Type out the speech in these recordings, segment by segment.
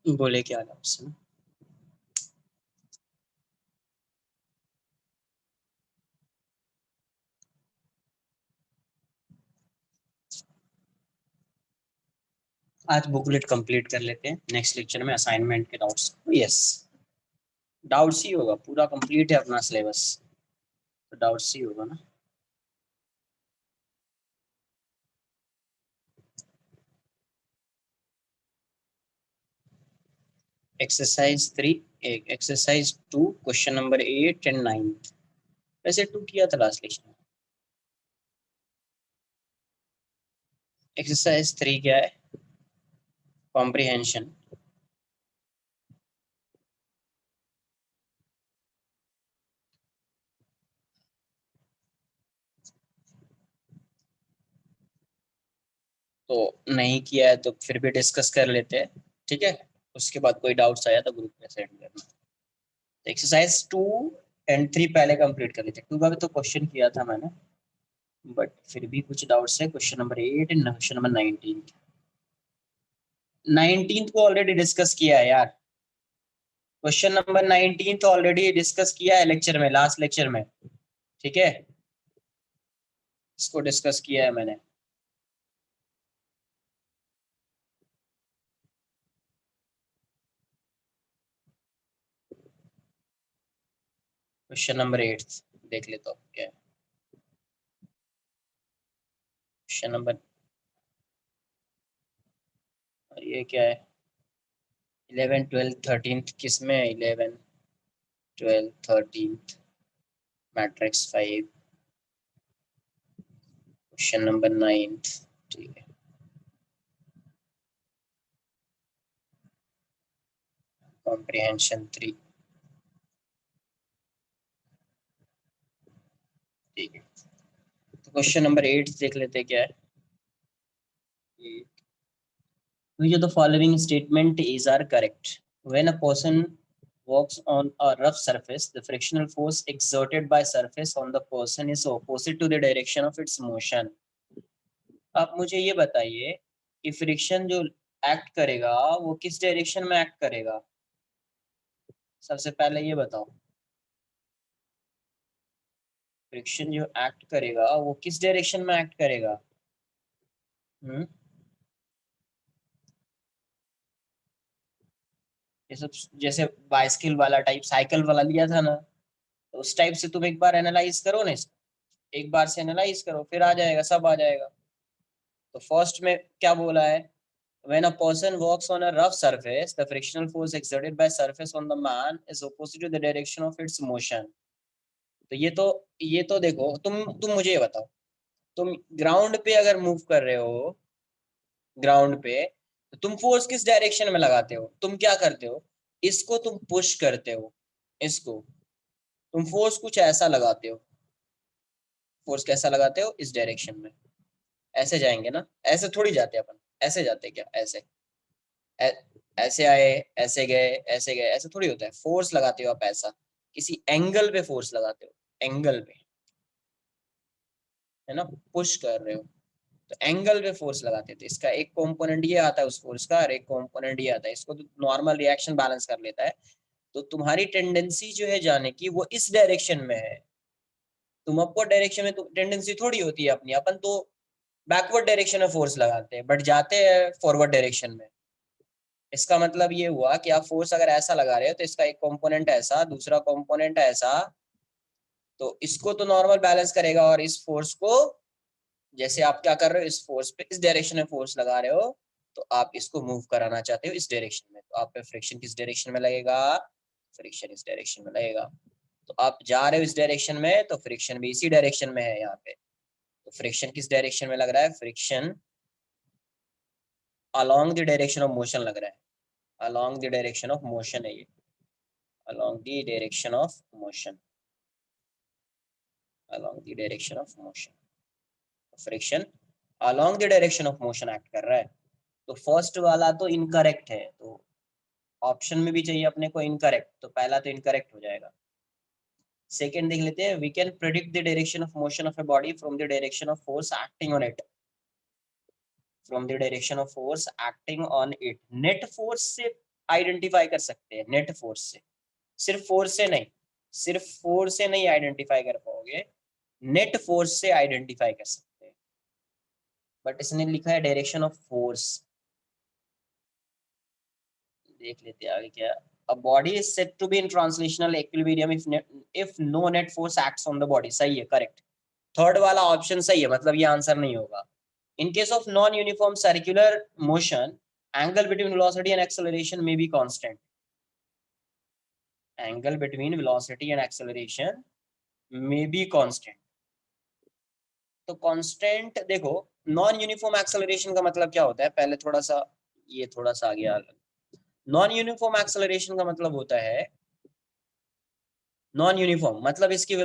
बोले क्या ऑप्शन? आज बुकलेट कंप्लीट कर लेते हैं, नेक्स्ट लेक्चर में असाइनमेंट के डाउट्स। यस, डाउट्स ही होगा, पूरा कंप्लीट है अपना सिलेबस, तो डाउट्स ही होगा ना। एक्सरसाइज 3, एक एक्सरसाइज 2, क्वेश्चन नंबर 8 एंड 9। वैसे 2 किया था लास्ट लेक्चर में। एक्सरसाइज 3 क्या है? कॉम्प्रिहेंशन। तो नहीं किया है तो फिर भी डिस्कस कर लेते हैं, ठीक है। उसके बाद कोई डाउट्स आया तो ग्रुप में सेंड करना। तो एक्सरसाइज 2 एंड 3 पहले कंप्लीट कर लेते हैं। 2 का भी तो क्वेश्चन किया था मैंने, बट फिर भी कुछ डाउट्स है। Question number 8 and question number 19। 19 को ऑलरेडी डिस्कस किया है यार। क्वेश्चन नंबर 19 तो ऑलरेडी डिस्कस किया है लेक्चर में, लास्ट लेक्चर में, ठीक है। इसको डिस्कस किया है मैंने। क्वेश्चन नंबर 8 देख लेता हूँ क्या है। क्वेश्चन नंबर, ये क्या है? 11 12 13 किस में है? 11 12 13 मैट्रिक्स 5, क्वेश्चन नंबर 9, ठीक है। कॉम्प्रिहेंशन 3, ठीक है। तो क्वेश्चन नंबर 8 देख लेते हैं क्या है। Which of the following statement is are correct? When a person walks on a rough surface, the frictional force exerted by surface on the person is opposite to the direction of its motion. आप मुझे ये बताइए कि friction जो act करेगा वो किस direction में एक्ट करेगा? सबसे पहले ये बताओ, फ्रिक्शन जो एक्ट करेगा वो किस डायरेक्शन में एक्ट करेगा? हम्म, ये सब जैसे बाइसिकल वाला टाइप, साइकिल वाला लिया था ना, तो उस टाइप से तुम एक बार एनालाइज करो ना इसको, एक बार से एनालाइज करो, फिर आ जाएगा, सब आ जाएगा। तो फर्स्ट में क्या बोला है? When a person walks on a rough surface, the frictional force exerted by surface on the man is opposite to the direction of its motion. तो ये तो देखो, तुम मुझे ये बताओ, तुम ग्राउंड पे अगर मूव कर रहे हो, ग्राउंड पे, तो तुम फोर्स किस डायरेक्शन में लगाते हो? तुम क्या करते हो? इसको तुम पुश करते हो, इसको तुम फोर्स कुछ ऐसा लगाते हो। फोर्स कैसा लगाते हो? इस डायरेक्शन में। ऐसे जाएंगे ना, ऐसे थोड़ी जाते अपन, ऐसे जाते क्या? ऐसे ऐ, ऐसे आए, ऐसे गए, ऐसे गए, ऐसे थोड़ी होता है। फोर्स लगाते हो आप ऐसा, किसी एंगल पे फोर्स लगाते हो, एंगल पे, है ना, पुश कर रहे हो, तो एंगल पे फोर्स लगाते थे। इसका एक कंपोनेंट ये आता है उस फोर्स का, और एक कंपोनेंट ये आता है, इसको तो नॉर्मल रिएक्शन बैलेंस कर लेता है। तो तुम्हारी टेंडेंसी जो है जाने की, वो इस डायरेक्शन में है। तुम अपवर्ड डायरेक्शन में, तो टेंडेंसी थोड़ी होती है अपनी, अपन तो बैकवर्ड डायरेक्शन में फोर्स लगाते हैं, बट जाते हैं फॉरवर्ड डायरेक्शन में। इसका मतलब ये हुआ कि आप फोर्स अगर ऐसा लगा रहे हो तो इसका एक कंपोनेंट ऐसा, दूसरा कंपोनेंट ऐसा, तो इसको तो नॉर्मल बैलेंस करेगा, और इस फोर्स को, जैसे आप क्या कर रहे हो, इस फोर्स पे, इस डायरेक्शन में फोर्स लगा रहे हो, तो आप इसको मूव कराना चाहते हो इस डायरेक्शन में, तो आप पे फ्रिक्शन किस डायरेक्शन में लगेगा? फ्रिक्शन इस डायरेक्शन में लगेगा। तो आप जा रहे हो इस डायरेक्शन में, तो फ्रिक्शन भी इसी डायरेक्शन में है यहाँ पे। तो फ्रिक्शन किस डायरेक्शन में लग रहा है? Friction along the direction of motion लग रहा है, along the direction of motion है ये, along the direction of motion, along the direction of motion, friction along the direction of motion act कर रहा है। तो फर्स्ट वाला तो इनकरेक्ट है, तो ऑप्शन में भी चाहिए अपने को इनकरेक्ट, तो पहला तो इनकरेक्ट हो जाएगा। सेकंड देख लेते हैं, we can predict the direction of motion of a body from the direction of force acting on it, from the direction of force acting on it. Net force से identify कर सकते हैं net force से, सिर्फ force से नहीं, सिर्फ force से नहीं आइडेंटिफाई कर पाओगे, नेट फोर्स से आइडेंटिफाई कर सकते हैं। बट इसने लिखा है डायरेक्शन ऑफ फोर्स, देख लेते हैं आगे क्या। A body is said to be in translational equilibrium if no net force acts on the body। सही है, करेक्ट। थर्ड वाला ऑप्शन सही है, मतलब ये आंसर नहीं होगा। In case of non-uniform circular motion, angle between velocity and acceleration may be constant। Angle between velocity and acceleration may be constant। तो कांस्टेंट देखो, नॉन यूनिफॉर्म एक्सेलरेशन का मतलब क्या होता है, पहले थोड़ा सा ये थोड़ा सा आगे आ। नॉन यूनिफॉर्म एक्सेलरेशन का मतलब होता है, नॉन यूनिफॉर्म मतलब इसकी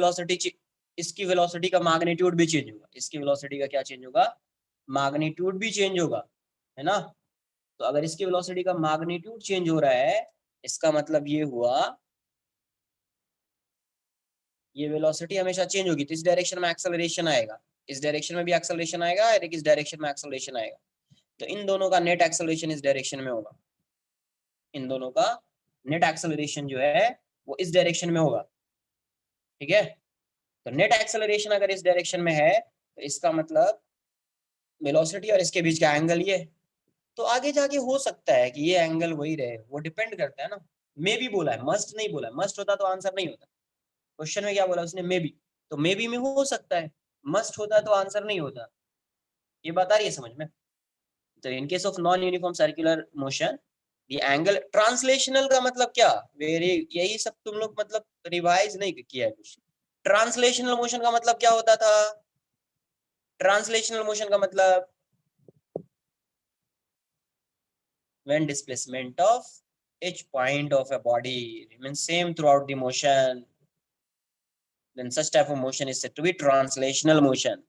वेलोसिटी का मैग्नीट्यूड भी चेंज होगा। इसकी वेलोसिटी का क्या चेंज होगा, मैग्नीट्यूड भी चेंज होगा, है ना। तो अगर इसकी वेलोसिटी का मैग्नीट्यूड चेंज हो रहा है, इसका मतलब ये हुआ ये वेलोसिटी हमेशा चेंज होगी, तो इस डायरेक्शन में एक्सेलरेशन आएगा, इस डायरेक्शन में भी एक्सेलरेशन आएगा, और इस डायरेक्शन में एक्सेलरेशन आएगा। तो इन दोनों का नेट एक्सेलरेशन इस डायरेक्शन में होगा, इन दोनों का नेट एक्सेलरेशन जो है वो इस डायरेक्शन में होगा, ठीक है। तो नेट एक्सेलरेशन अगर इस डायरेक्शन में है, तो इसका मतलब वेलोसिटी और इसके बीच का एंगल ये। तो आगे जाके हो सकता है कि ये एंगल वही रहे, वो डिपेंड करता है ना। मे भी बोला है, मस्ट नहीं बोला है, मस्ट होता तो आंसर नहीं होता। क्वेश्चन में क्या बोला उसने, मे बी, तो मे बी में हो सकता है, मस्ट होता तो आंसर नहीं होता। ये बात आ रही है समझ में। तो in case of non uniform circular motion the angle, translational का मतलब क्या, वेरी यही सब तुम लोग मतलब रिवाइज नहीं किया है कुछ। ट्रांसलेशनल मोशन का मतलब क्या होता था, ट्रांसलेशनल मोशन का मतलब when displacement of each point of a body remains same throughout the motion, then such type of motion is said to be translational motion।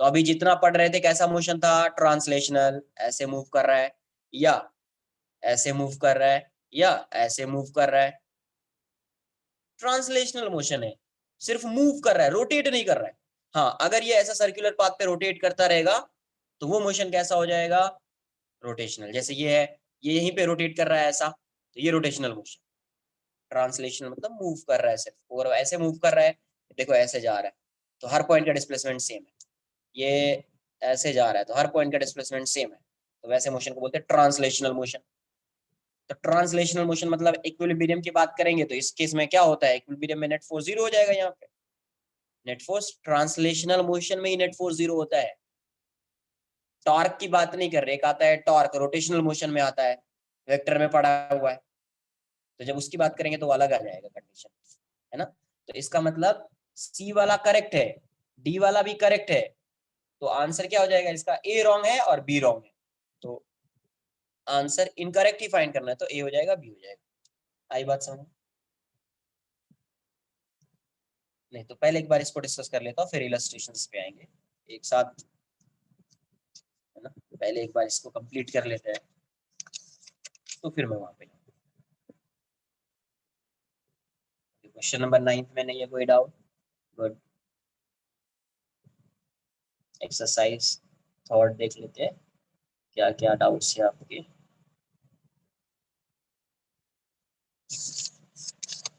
तो अभी जितना पढ़ रहे थे कैसा मोशन था, ट्रांसलेशनल, ऐसे मूव कर रहा है या ऐसे मूव कर रहा है या ऐसे मूव कर रहा है, ट्रांसलेशनल मोशन है, सिर्फ मूव कर रहा है, रोटेट नहीं कर रहा है। हाँ, अगर ये ऐसा सर्कुलर पाथ पे रोटेट करता रहेगा तो वो मोशन कैसा हो जाएगा, रोटेशनल। जैसे ये है, ये यहीं पे रोटेट कर रहा है ऐसा, तो ये रोटेशनल मोशन। ट्रांसलेशनल मतलब मूव कर रहा है सिर्फ, और ऐसे मूव कर रहा है, देखो ऐसे जा रहा है तो हर पॉइंट का डिस्प्लेसमेंट सेम है, ये ऐसे जा रहा है तो हर पॉइंट का डिस्प्लेसमेंट सेम है, तो वैसे मोशन को बोलते हैं ट्रांसलेशनल मोशन। तो ट्रांसलेशनल मोशन मतलब इक्विलिब्रियम की बात करेंगे तो इस केस में क्या होता है, इक्विलिब्रियम में नेट फोर्स जीरो हो जाएगा, यहाँ पे नेट फोर्स, ट्रांसलेशनल मोशन में ही नेट फोर्स जीरो होता है। टॉर्क की बात नहीं कर रहे, एक आता है टॉर्क, रोटेशनल मोशन में आता है, वेक्टर में पड़ा हुआ है, तो जब उसकी बात करेंगे तो अलग आ जाएगा कंडीशन, है ना। तो इसका मतलब सी वाला करेक्ट है, डी वाला भी करेक्ट है, तो आंसर क्या हो जाएगा इसका, ए रॉन्ग है और बी रॉन्ग है, तो आंसर इनकरेक्ट ही फाइंड करना है, तो ए हो जाएगा, बी हो जाएगा। आई बात समझ, नहीं तो पहले एक बार इसको डिस्कस कर लेता हूँ, फिर इलस्ट्रेशंस पे आएंगे एक साथ, है ना। पहले एक बार इसको कंप्लीट कर लेते हैं, तो फिर मैं वहां पे। क्वेश्चन नंबर 9 में नहीं है कोई डाउट, गुड। एक्सरसाइज थॉट देख लेते हैं, क्या क्या डाउट्स है आपके।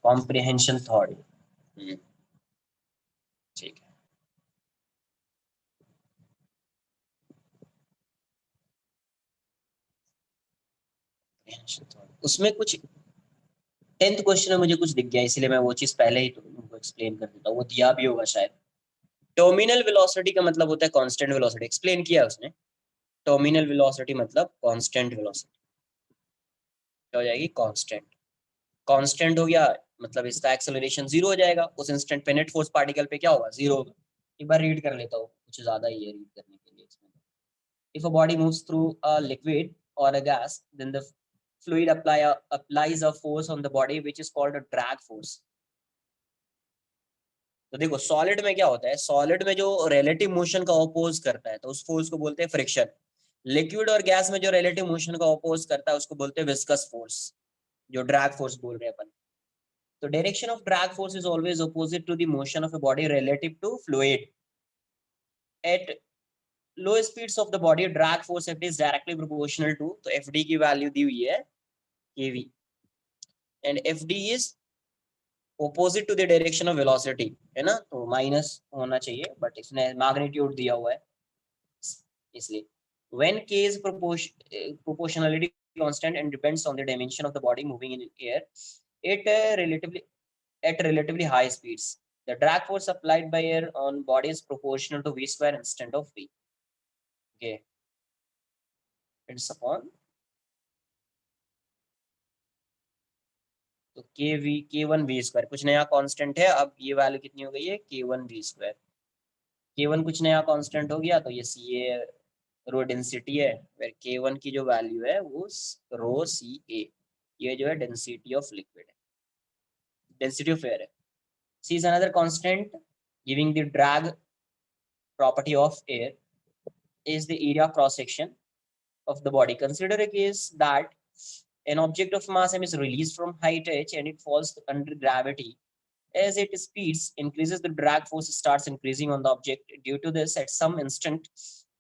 कॉम्प्रिहेंशन थॉट, ठीक है। उसमें कुछ 10th क्वेश्चन में मुझे कुछ दिख गया, इसलिए मैं वो चीज पहले ही तुमको एक्सप्लेन कर देता हूँ, वो दिया भी होगा शायद। टर्मिनल वेलोसिटी का मतलब होता है कांस्टेंट वेलोसिटी, एक्सप्लेन किया उसने। टर्मिनल वेलोसिटी मतलब कांस्टेंट वेलोसिटी, क्या हो जाएगी, कांस्टेंट। कांस्टेंट हो गया मतलब इसका एक्सेलरेशन जीरो हो जाएगा, उस इंस्टेंट पे नेट फोर्स पार्टिकल पे क्या होगा, जीरो होगा। एक बार रीड कर लेता हूँ, कुछ ज्यादा ही है रीड करने के लिए इसमें। If a body moves through a liquid or a gas, then the fluid applies a force on the body which is called a drag force। तो देखो सॉलिड में क्या होता है, सॉलिड में जो रिलेटिव मोशन का अपोज करता है तो उस फोर्स को बोलते हैं फ्रिक्शन। लिक्विड और गैस में जो रिलेटिव मोशन का अपोज करता है उसको बोलते हैं विस्कस फोर्स, जो ड्रैग फोर्स बोल रहे हैं अपन। तो direction of drag force is always opposite to the motion of a body relative to fluid. At low speeds of the body drag force F is directly proportional to, तो F D की value दी हुई है kv, and fd is opposite to the direction of velocity, है ना, तो minus होना चाहिए, बट इसने मैग्नीट्यूड दिया हुआ है इसलिए. When k is proportionality constant and depends on the dimension of the body moving in air, it at relatively high speeds, the drag force applied by air on body is proportional to v square instead of v. Okay, it's upon तो k1 v square कुछ नया constant है. अब ये value कितनी हो गई है, k1 v स्क्वायर. k1 कुछ नया कांस्टेंट हो गया, तो ये ca रो डेंसिटी है, फिर k1 की जो वैल्यू है वो रो ca, ये जो है डेंसिटी ऑफ लिक्विड है, डेंसिटी ऑफ एयर है. c is another constant giving the drag property of air is the area cross section of the body. Consider a case that an object of mass m is released from height h and it falls under gravity. As it speeds increases, the drag force starts increasing on the object. Due to this, at some instant,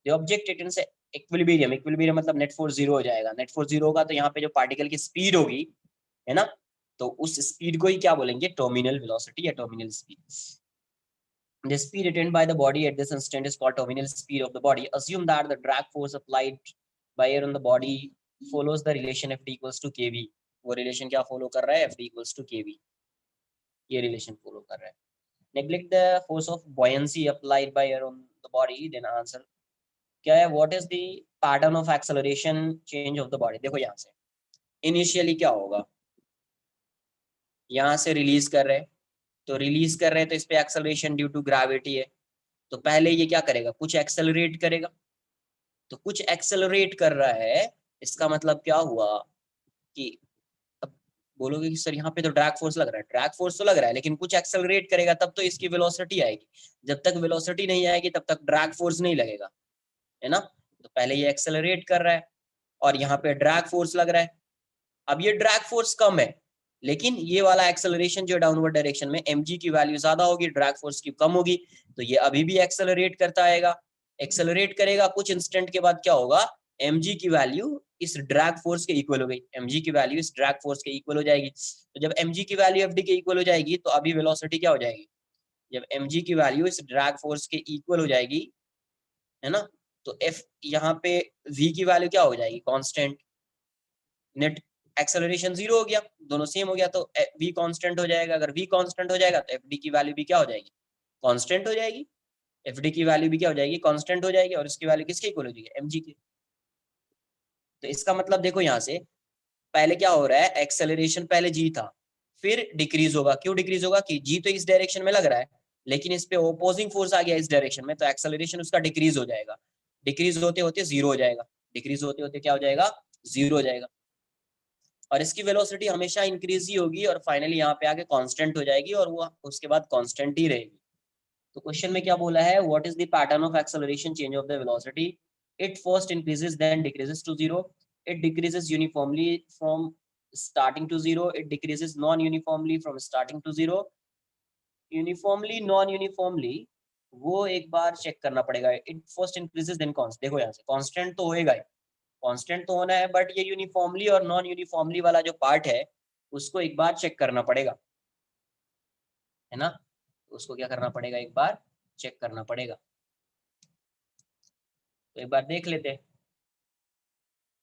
the object attains equilibrium. Equilibrium मतलब net force zero हो जाएगा. Net force zero होगा तो यहाँ पे जो particle की speed होगी, है ना, तो उस स्पीड को ही क्या बोलेंगे, टर्मिनल वेलोसिटी या terminal speed. The speed attained by the body at this instant is called terminal speed of the body. Assume that the drag force applied by air on the body follows the relation Fd equals to kv. वो relation क्या follow कर रहा है, Fd equals to kv, ये relation follow कर रहा है. Neglect the force of buoyancy applied by air on the body, then answer क्या है, what is the pattern of acceleration change of the body. देखो यहाँ से इनिशियली क्या होगा, यहाँ से रिलीज कर रहे हैं, तो रिलीज कर रहे हैं तो इस पे एक्सेलरेशन ड्यू टू ग्रेविटी है, तो पहले ये क्या करेगा, कुछ एक्सेलरेट करेगा. तो कुछ एक्सेलरेट कर रहा है, इसका मतलब क्या हुआ कि अब बोलोगे कि सर यहाँ पे तो ड्रैग फोर्स लग रहा है. ड्रैग फोर्स तो लग रहा है, लेकिन कुछ एक्सेलरेट करेगा तब तो इसकी वेलोसिटी आएगी. जब तक वेलोसिटी नहीं आएगी तब तक ड्रैग फोर्स नहीं लगेगा, है ना. तो पहले ये एक्सेलरेट कर रहा है और यहाँ पे ड्रैग फोर्स लग रहा है. अब ये ड्रैग फोर्स कम है, लेकिन ये वाला एक्सेलरेशन जो डाउनवर्ड डायरेक्शन में mg की वैल्यू ज्यादा होगी, ड्रैग फोर्स की कम होगी, तो ये अभी भी एक्सेलरेट करता आएगा. एक्सेलरेट करेगा, कुछ इंस्टेंट के बाद क्या होगा, mg की वैल्यू इस ड्रैग फोर्स के इक्वल हो गई. mg की वैल्यू इस ड्रैग फोर्स के इक्वल हो जाएगी. तो जब mg की वैल्यू fd के इक्वल हो जाएगी तो अभी वेलोसिटी क्या हो जाएगी, जब mg की वैल्यू इस ड्रैग फोर्स के इक्वल हो जाएगी, है ना, तो f यहाँ पे v की वैल्यू क्या हो जाएगी, कांस्टेंट. नेट एक्सेलरेशन जीरो हो गया, दोनों सेम हो गया, तो v कांस्टेंट हो जाएगा. अगर v कांस्टेंट हो जाएगा तो fd की वैल्यू भी क्या हो जाएगी, कांस्टेंट हो जाएगी. fd की वैल्यू भी क्या हो जाएगी, कांस्टेंट हो जाएगी, और इसकी वैल्यू किसके इक्वल हो जाएगी, mg की. तो इसका मतलब देखो यहाँ से पहले क्या हो रहा है, एक्सेलरेशन पहले g था, फिर डिक्रीज होगा. क्यों डिक्रीज होगा, कि g तो इस डायरेक्शन में लग रहा है, लेकिन इस पे ओपोजिंग फोर्स आ गया इस डायरेक्शन में, तो एक्सेलरेशन उसका डिक्रीज हो जाएगा. डिक्रीज होते होते जीरो हो जाएगा. डिक्रीज होते होते क्या हो जाएगा, जीरो हो जाएगा. और इसकी वेलोसिटी हमेशा इंक्रीज ही होगी और फाइनली यहाँ पे आके कांस्टेंट हो जाएगी, और वो उसके बाद कांस्टेंट ही रहेगी. तो क्वेश्चन में क्या बोला है, what is the pattern of acceleration change of the velocity. It first increases then decreases to zero. It decreases uniformly from starting to zero. It decreases non-uniformly from starting to zero. Uniformly non uniformly वो एक बार check करना पड़ेगा. It first increases then constant. देखो यहाँ से constant तो होएगा ही, कांस्टेंट तो होना है, बट ये यूनिफॉर्मली और नॉन यूनिफॉर्मली वाला जो पार्ट है उसको एक बार चेक करना पड़ेगा, है ना. उसको क्या करना पड़ेगा, एक बार चेक करना पड़ेगा. तो एक बार देख लेते हैं.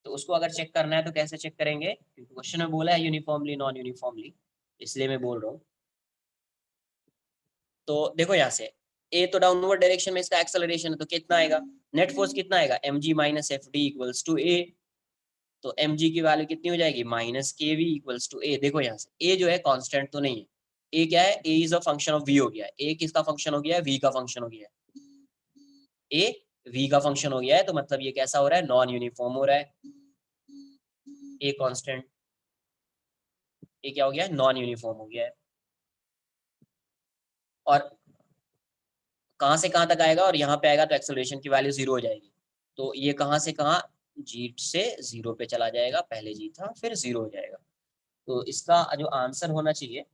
तो उसको अगर चेक करना है तो कैसे चेक करेंगे, क्योंकि क्वेश्चन में बोला है यूनिफॉर्मली नॉन यूनिफॉर्मली, इसलिए मैं बोल रहा हूँ. तो देखो यहाँ से ए तो डाउनवर्ड डायरेक्शन में इसका एक्सेलरेशन है, तो कितना आएगा, नेट फोर्स कितना आएगा, mg minus F D equals to A. तो mg की वैल्यू कितनी हो जाएगी, माइनस के वी इक्वल्स टू ए. देखो यहाँ से a जो है कांस्टेंट तो नहीं है, a क्या है, a is a function of v हो गया है. a किसका फंक्शन हो गया है, v का फंक्शन हो गया है. a v का फंक्शन हो गया है, तो मतलब ये कैसा हो रहा है, नॉन यूनिफॉर्म हो रहा है. a कांस्टेंट, a क्या हो गया है, नॉन यूनिफॉर्म हो गया है. और कहाँ से कहाँ तक आएगा, और यहाँ पे आएगा तो एक्सेलरेशन की वैल्यू जीरो हो जाएगी. तो ये कहाँ से कहाँ, जी से जीरो पे चला जाएगा. पहले जी था फिर जीरो हो जाएगा. तो इसका जो आंसर होना चाहिए,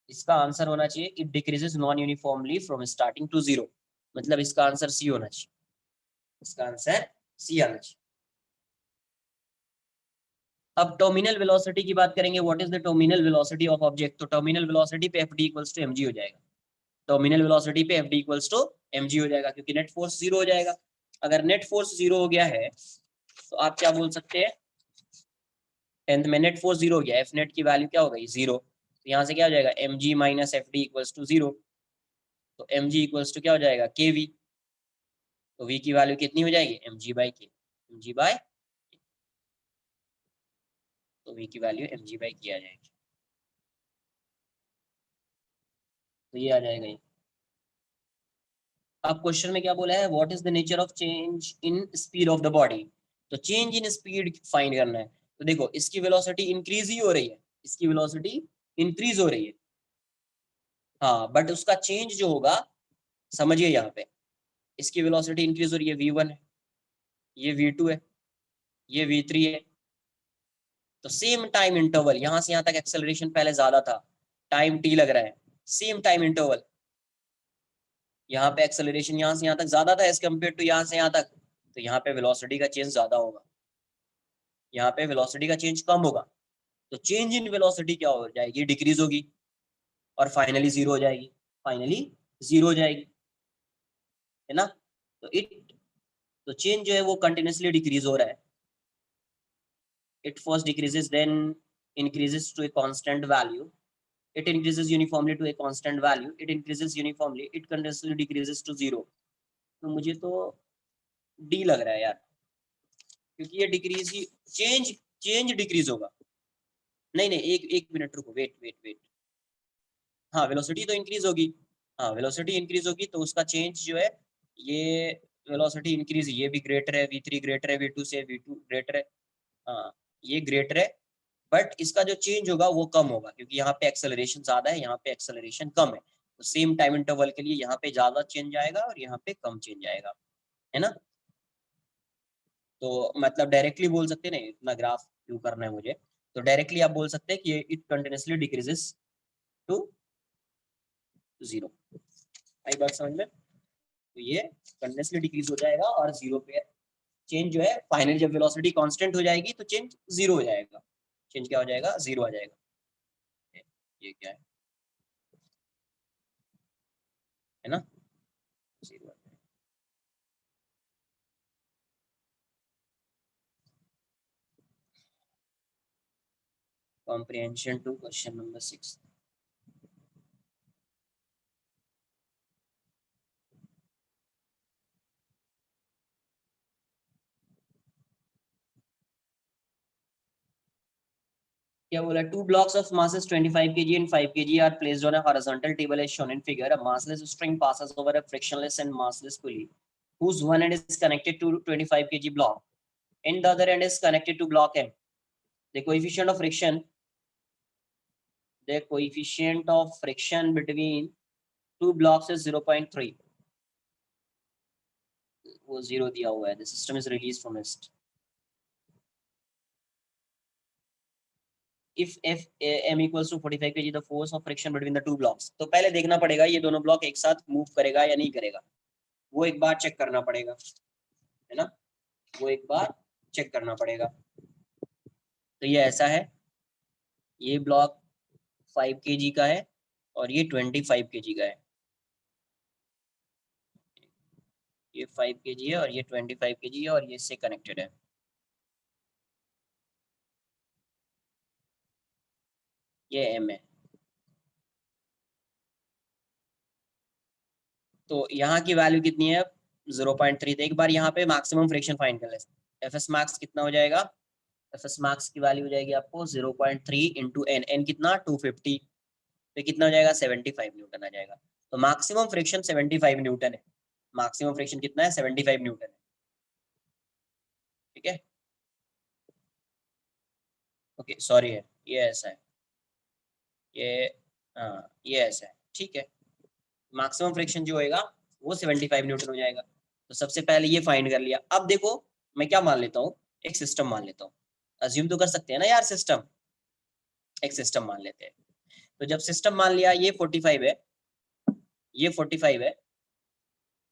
इसका आंसर होना चाहिए it decreases non uniformly from starting to zero. मतलब इसका आंसर सी होना चाहिए. इसका आंसर सी आना चाहिए. अब टर्मिनल वेलोसिटी की बात करेंगे, what is the terminal velocity of object, तो टर्मिनल वेलोसिटी पे एफडी इक्वल्स टू एमजी हो जाएगा, टर्मिनल वेलोसिटी पे एफडी इक्वल्स टू एमजी हो जाएगा, क्योंकि नेट फोर्स जीरो हो जाएगा। अगर नेट फोर्स जीरो हो गया है तो आप क्या बोल सकते हैं, टेंथ में नेट फोर्स जीरो हो गया, एफ नेट की वैल्यू क्या हो गई, जीरो, तो यहाँ से क्या हो जाएगा, M G minus F D equals to zero, तो एम जी इक्वल्स टू क्या हो जाएगा, के वी, तो वी की वैल्यू कितनी हो जाएगी, एम जी बाई के, एम जी बाय, तो वी की वैल्यू एम जी बाई की आ जाएगी, तो ये आ जाएगा ये। अब क्वेश्चन में क्या बोला है, what is the nature of change in speed of the body, तो चेंज इन स्पीड फाइंड करना है। तो देखो इसकी वेलोसिटी इंक्रीज ही हो रही है, इसकी वेलोसिटी इंक्रीज हो रही है, हाँ, बट उसका चेंज जो होगा, समझिए यहाँ पे, इसकी वेलोसिटी इंक्रीज हो रही है, v1 है, ये v2 है, ये v3 है, तो सेम टाइम इंटरवल, यहाँ से यहाँ तक एक्सेलरेशन पहले ज्यादा था, टाइम t लग रहा है, सेम टाइम इंटरवल, यहाँ पे एक्सेलरेशन यहाँ से यहाँ तक ज्यादा था एज कम्पेयर टू यहाँ से यहाँ तक, तो यहाँ पे वेलोसिटी का चेंज ज्यादा होगा, यहाँ पे वेलोसिटी का चेंज कम होगा, तो चेंज इन वेलोसिटी क्या हो जाएगी, डिक्रीज होगी, और फाइनली जीरो हो जाएगी, फाइनली जीरो हो जाएगी, है ना। तो तो चेंज जो है वो कंटिन्यूसली डिक्रीज हो रहा है, it first decreases then increases to a constant value, it increases uniformly to a constant value, it increases uniformly, it continuously decreases to zero, तो मुझे तो डी लग रहा है यार, क्योंकि ये डिक्रीज ही, चेंज चेंज डिक्रीज होगा, नहीं नहीं एक एक मिनट रुको, वेट वेट वेट, हाँ वेलोसिटी तो इंक्रीज होगी, हाँ वेलोसिटी इंक्रीज होगी तो उसका चेंज जो है, ये वेलोसिटी इंक्रीज, ये भी ग्रेटर है, v3 ग्रेटर है v2 से, v2 ग्रेटर है, हाँ ये ग्रेटर है, बट इसका जो चेंज होगा वो कम होगा, क्योंकि यहाँ पे एक्सेलरेशन ज्यादा है, यहाँ पे एक्सेलरेशन कम है, तो सेम टाइम इंटरवल के लिए यहाँ पे ज्यादा चेंज आएगा और यहाँ पे कम चेंज आएगा, है ना। तो मतलब डायरेक्टली बोल सकते नहीं, इतना ग्राफ क्यों करना है मुझे, तो डायरेक्टली आप बोल सकते हैं कि it continuously decreases to zero, आई बात समझ में, तो ये कंटिन्यूसली डिक्रीज हो जाएगा और जीरो पे चेंज जो है, फाइनल जब वेलोसिटी कांस्टेंट हो जाएगी तो चेंज जीरो हो जाएगा, चेंज क्या हो जाएगा, जीरो आ जाएगा, ये क्या है ना, zero. comprehension to question number 6, क्या बोला, two blocks of masses 25 kg and 5 kg are placed on a horizontal table as shown in figure, a massless string passes over a frictionless and massless pulley whose one end is connected to 25 kg block and the other end is connected to block M. The coefficient of friction, between two blocks is 0.3, वो zero दिया हुआ है, the system is released from it. If F m equals to 45 kg, the force of friction between the two blocks, तो पहले देखना पड़ेगा ये दोनों ब्लॉक एक साथ मूव करेगा या नहीं करेगा, वो एक बार चेक करना पड़ेगा, है ना, वो एक बार चेक करना पड़ेगा। तो ये ऐसा है, ये ब्लॉक 5 kg का है और ये 25 kg का है, ये 5 kg है और ये 25 kg है और ये इससे कनेक्टेड है, ये m है। तो यहाँ की वैल्यू कितनी है, 0.3, तो एक बार यहाँ पे मैक्सिमम फ्रिक्शन फाइंड कर लेते हैं, एफएस मैक्स कितना हो जाएगा, एफएस मैक्स की वैल्यू हो जाएगी आपको 0.3 इंटू एन, एन कितना 250, तो कितना हो जाएगा 75 न्यूटन आ जाएगा, तो मैक्सिमम फ्रिक्शन 75 न्यूटन है, मैक्सिमम फ्रिक्शन कितना है 75 न्यूटन है, ठीक है, ओके सॉरी है, ये ऐसा है, ये हाँ ये ऐसा है, ठीक है, मैक्सिमम फ्रिक्शन जो होएगा वो 75 न्यूटन हो जाएगा, तो सबसे पहले ये फाइंड कर लिया। अब देखो मैं क्या मान लेता हूँ, एक सिस्टम मान लेता हूँ, अज्यूम तो कर सकते हैं ना यार, सिस्टम, एक सिस्टम मान लेते हैं, तो जब सिस्टम मान लिया ये 45 है, ये 45 है,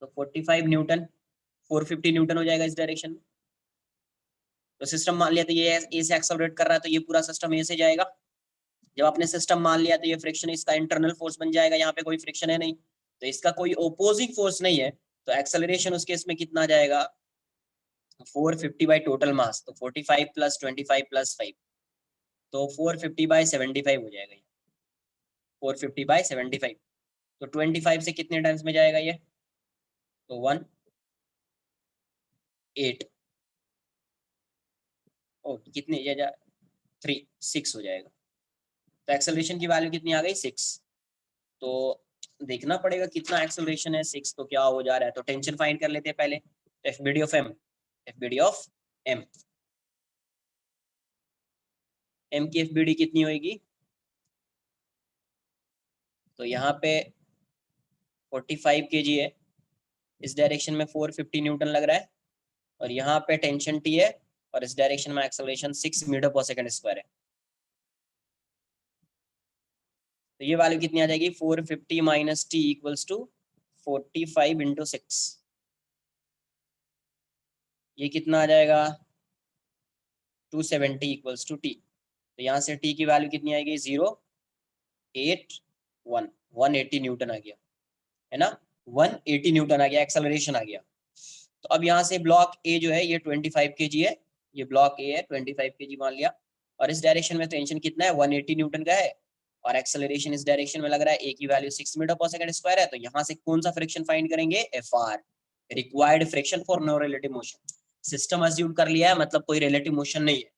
तो 45 न्यूटन 450 न्यूटन हो जाएगा इस डायरेक्शन में, तो सिस्टम मान लिया तो ये ए से एक्सेलरेट कर रहा है, तो ये पूरा सिस्टम ए से जाएगा। जब आपने सिस्टम मान लिया तो ये फ्रिक्शन इसका इंटरनल फोर्स बन जाएगा, यहाँ पे कोई फ्रिक्शन है नहीं तो इसका कोई ओपोजिंग फोर्स नहीं है, तो एक्सेलरेशन उसके इसमें कितना आ जाएगा 450 बाई टोटल मास, तो 45 प्लस 25 प्लस 5, तो 450 बाई 75 हो जाएगा ये, 450 बाई 75। तो 25 से कितने टाइम्स में जाएगा ये, तो 1 8, ओ कितने ये 3 6 हो जाएगा। तो एक्सेलरेशन की वैल्यू कितनी आ गई 6। तो देखना पड़ेगा कितना एक्सेलरेशन है 6, तो क्या हो जा रहा है, तो टेंशन फाइंड कर लेते हैं पहले। F B D of M, F B D of M, M की एफ बी डी कितनी होगी, तो यहाँ पे 45 kg है, इस डायरेक्शन में 450 न्यूटन लग रहा है, और यहाँ पे टेंशन टी है, और इस डायरेक्शन में एक्सेलरेशन 6 मीटर पर सेकंड स्क्वायर है। तो ये वैल्यू कितनी आ जाएगी 450 minus T equals to 45 into 6, ये कितना आ जाएगा 270 इक्वल्स टू टी। तो यहाँ से टी की वैल्यू कितनी आएगी 081, 180 न्यूटन आ गया है ना, 180 न्यूटन आ गया, एक्सेलरेशन आ गया। तो अब यहाँ से ब्लॉक ए जो है ये 25 kg है, ये ब्लॉक ए है 25 kg मान लिया, और इस डायरेक्शन में टेंशन कितना है 180 न्यूटन का है, और एक्सेलरेशन इस डायरेक्शन में लग रहा है, ए की वैल्यू 6 मीटर पर सेकंड स्क्वायर है, तो यहाँ से कौन सा फ्रिक्शन फाइंड करेंगे, F R, required friction for no relative motion. System assume कर लिया है, मतलब कोई रिलेटिव मोशन नहीं है,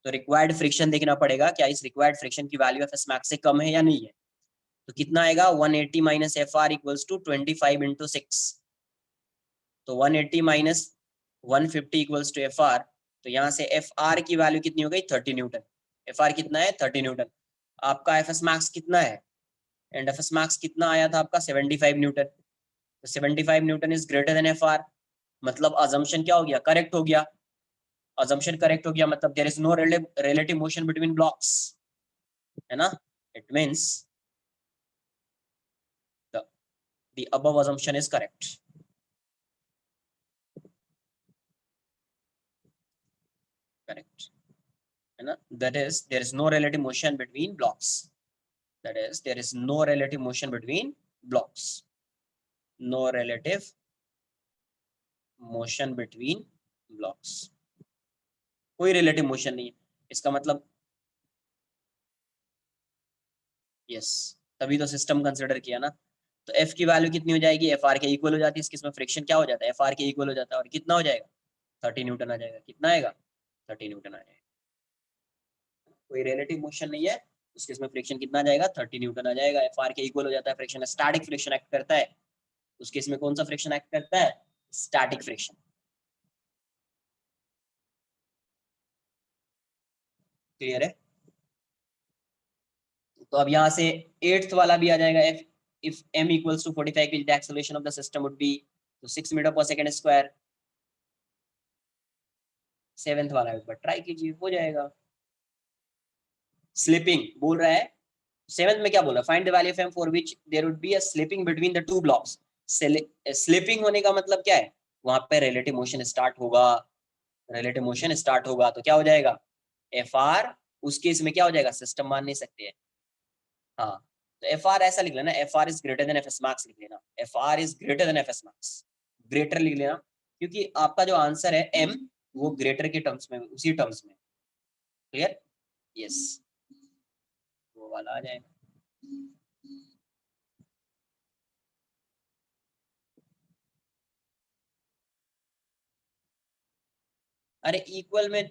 तो रिक्वायर्ड फ्रिक्शन देखना पड़ेगा, क्या इस रिक्वायर्ड फ्रिक्शन की वैल्यू एफ एस मैक्स से कम है या नहीं है। तो कितना आएगा 180 minus F R equals to 25 into 6, तो 180 minus 150 equals to F R, तो यहाँ से एफ आर की वैल्यू कितनी हो गई 30 न्यूटन, एफ आर कितना है 30 न्यूटन। आपका एफ एस मैक्स कितना है, एंड एफ एस मैक्स कितना आया था आपका 75 न्यूटन, तो 75 Newton is greater than F R, मतलब अजम्पशन क्या हो गया, करेक्ट हो गया, अजम्पशन करेक्ट हो गया, मतलब there is no relative motion between blocks, है ना, it means the above assumption is correct, correct है ना, that is there is no relative motion between blocks, that is there is no relative motion between blocks, no relative motion between blocks, कोई relative motion नहीं है, इसका मतलब yes, तभी तो system consider किया ना। तो एफ की वैल्यू कितनी हो जाएगी, एफ आर के इक्वल हो जाती है, इसमें फ्रिक्शन क्या हो जाता है, एफ आर के इक्वल हो जाता है, और कितना हो जाएगा 30 न्यूटन आ जाएगा, कितना आएगा 30 न्यूटन आ जाएगा, कोई रिलेटिव मोशन नहीं है, उसके इसमें फ्रिक्शन कितना आ जाएगा 30 न्यूटन आ जाएगा, एफ आर के इक्वल हो जाता है, फ्रिक्शन स्टैटिक फ्रिक्शन एक्ट करता है, उसके इसमें कौन सा फ्रिक्शन एक्ट करता है, स्टैटिक फ्रिक्शन, क्लियर है। तो अब यहाँ से 8th वाला भी आ जाएगा, if m equals to 45 kg the acceleration of the system would be तो 6 मीटर पर सेकंड स्क्वायर। 7th वाला एक बार ट्राई कीजिए, हो जाएगा। स्लिपिंग बोल रहा है, 7th में क्या बोला, find the value of m for which there would be a slipping between the two blocks. Slipping होने का मतलब क्या है, वहां पे रिलेटिव मोशन स्टार्ट होगा, रिलेटिव मोशन स्टार्ट होगा तो क्या हो जाएगा एफ आर, उस केस में क्या हो जाएगा, सिस्टम मान नहीं सकते हैं, हाँ, तो एफ आर ऐसा लिख लेना, F R is greater than F S max लिख लेना, F R is greater than F S max, greater लिख लेना, क्योंकि आपका जो आंसर है एम वो ग्रेटर के टर्म्स में, उसी टर्म्स में, क्लियर, यस, वो वाला आ जाएगा। अरे इक्वल में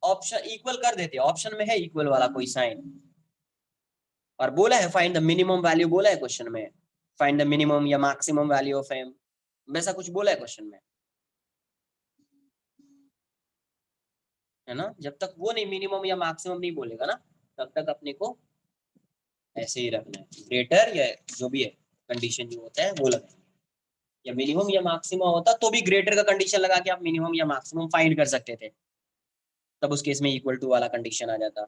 ऑप्शन इक्वल कर देते, ऑप्शन में है इक्वल वाला कोई साइन, और बोला है फाइंड द मिनिमम वैल्यू, बोला है क्वेश्चन में, फाइंड द मिनिमम या मैक्सिमम वैल्यू ऑफ एम, वैसा कुछ बोला है क्वेश्चन में, है ना, जब तक वो नहीं मिनिमम या मैक्सिमम नहीं बोलेगा ना, तब तक अपने को ऐसे ही रखना है, ग्रेटर या जो भी है कंडीशन जो होता है वो लगाए, या मिनिमम या मैक्सिमम होता तो भी ग्रेटर का कंडीशन लगा के आप मिनिमम या मैक्सिमम फाइंड कर सकते थे, तब उस केस में इक्वल टू वाला कंडीशन आ जाता।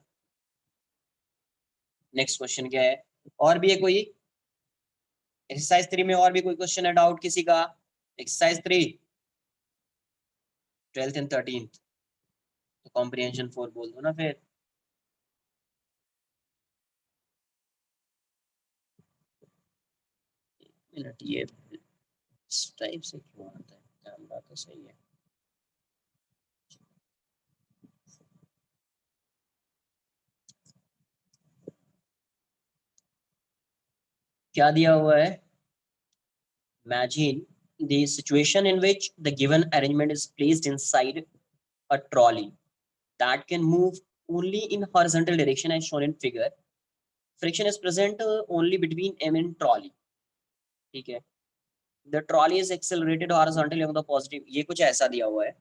नेक्स्ट क्वेश्चन क्या है, और भी है कोई एक्सरसाइज 3 में, और भी कोई क्वेश्चन है डाउट किसी का, एक्सरसाइज 3 12th एंड 13th, तो कॉम्प्रिहेंशन 4 बोल दो ना फिर। मिनट, ये इस टाइप से क्यों आता है, कैमरा तो सही है। क्या दिया हुआ है? Imagine the situation in which the given arrangement is placed inside a trolley that can move only in horizontal direction as shown in figure. Friction is present only between M and trolley. ठीक है। The trolley is accelerated horizontally on the positive. ये कुछ ऐसा दिया हुआ है।